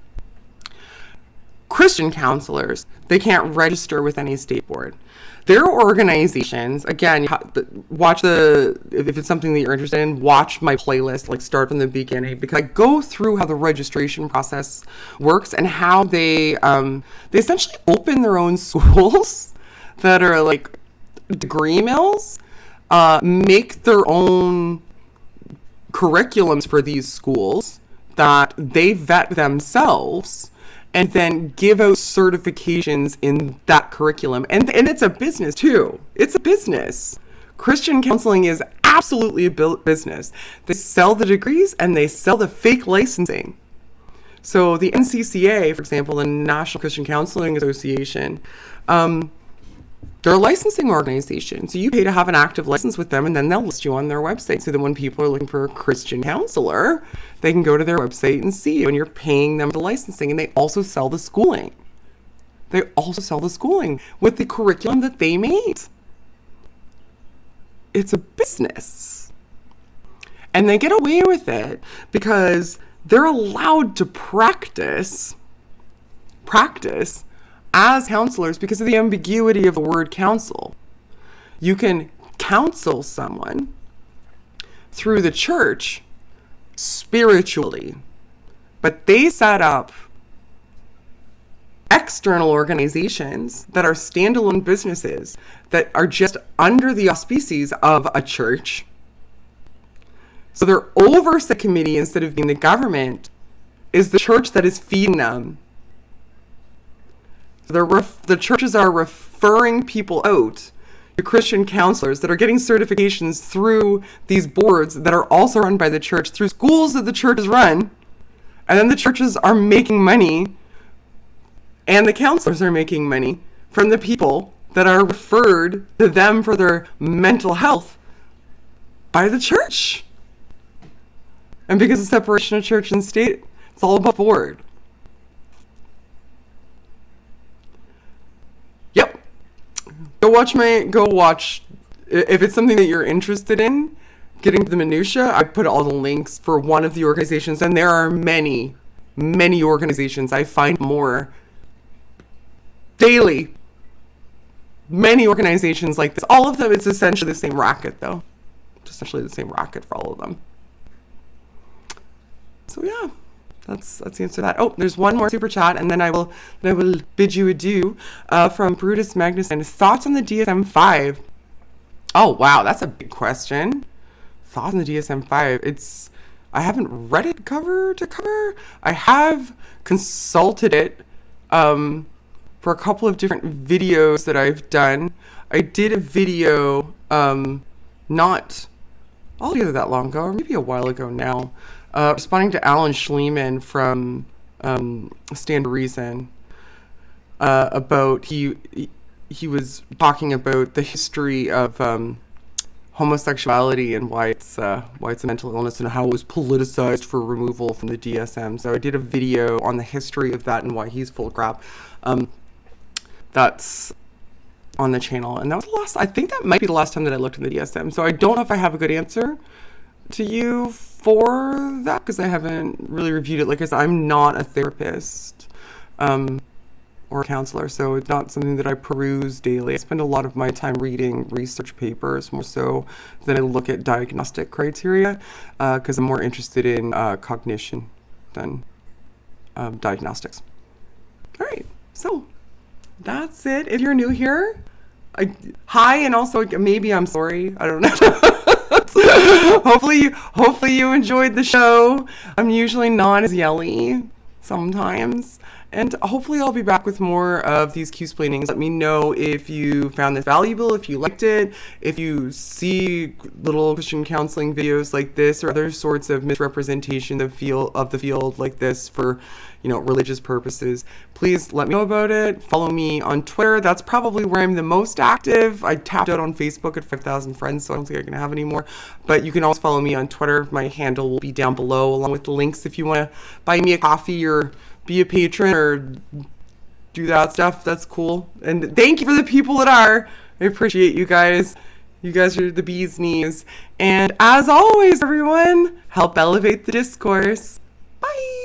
Christian counselors, they can't register with any state board. Their organizations, again, watch if it's something that you're interested in, watch my playlist, like start from the beginning, because I go through how the registration process works and how they essentially open their own schools that are like degree mills, make their own curriculums for these schools that they vet themselves and then give out certifications in that curriculum. And it's a business too. It's a business. Christian counseling is absolutely a business. They sell the degrees and they sell the fake licensing. So the NCCA, for example, the National Christian Counseling Association, they're a licensing organization. So you pay to have an active license with them, and then they'll list you on their website. So that when people are looking for a Christian counselor, they can go to their website and see you, and you're paying them the licensing. And they also sell the schooling. They also sell the schooling with the curriculum that they made. It's a business. And they get away with it because they're allowed to practice as counselors because of the ambiguity of the word counsel. You can counsel someone through the church spiritually, but they set up external organizations that are standalone businesses that are just under the auspices of a church. So their oversight committee, instead of being the government, is the church that is feeding them. The churches are referring people out to Christian counselors that are getting certifications through these boards that are also run by the church, through schools that the churches run. And then the churches are making money, and the counselors are making money from the people that are referred to them for their mental health by the church. And because of separation of church and state, it's all above board. Go watch, if it's something that you're interested in, getting to the minutia, I put all the links for one of the organizations, and there are many, many organizations. I find more daily. Many organizations like this. All of them, it's essentially the same racket, though. It's essentially the same racket for all of them. So yeah, that's the answer to that. Oh, there's one more super chat, and then I will bid you adieu. From Brutus Magnus, and thoughts on the DSM-5. Oh wow, that's a big question. Thoughts on the DSM-5. I haven't read it cover to cover. I have consulted it for a couple of different videos that I've done. I did a video not altogether that long ago, or maybe a while ago now, responding to Alan Schleman from Stand to Reason about he was talking about the history of homosexuality and why it's a mental illness and how it was politicized for removal from the DSM. So I did a video on the history of that and why he's full of crap. That's on the channel, and that was the last. I think that might be the last time that I looked in the DSM. So I don't know if I have a good answer to you for that because I haven't really reviewed it. Like I said, I'm not a therapist or a counselor, so it's not something that I peruse daily. I spend a lot of my time reading research papers more so than I look at diagnostic criteria because I'm more interested in cognition than diagnostics. All right, so that's it. If you're new here, hi, and also maybe I'm sorry. I don't know. Hopefully you enjoyed the show. I'm usually not as yelly sometimes. And hopefully I'll be back with more of these Qsplainings. Let me know if you found this valuable, if you liked it, if you see little Christian counseling videos like this or other sorts of misrepresentation of the field like this for, religious purposes. Please let me know about it. Follow me on Twitter. That's probably where I'm the most active. I tapped out on Facebook at 5,000 friends, so I don't think I can have any more. But you can always follow me on Twitter. My handle will be down below along with the links if you want to buy me a coffee or be a patron or do that stuff. That's cool. And thank you for the people that are. I appreciate you guys. You guys are the bee's knees. And as always, everyone, help elevate the discourse. Bye.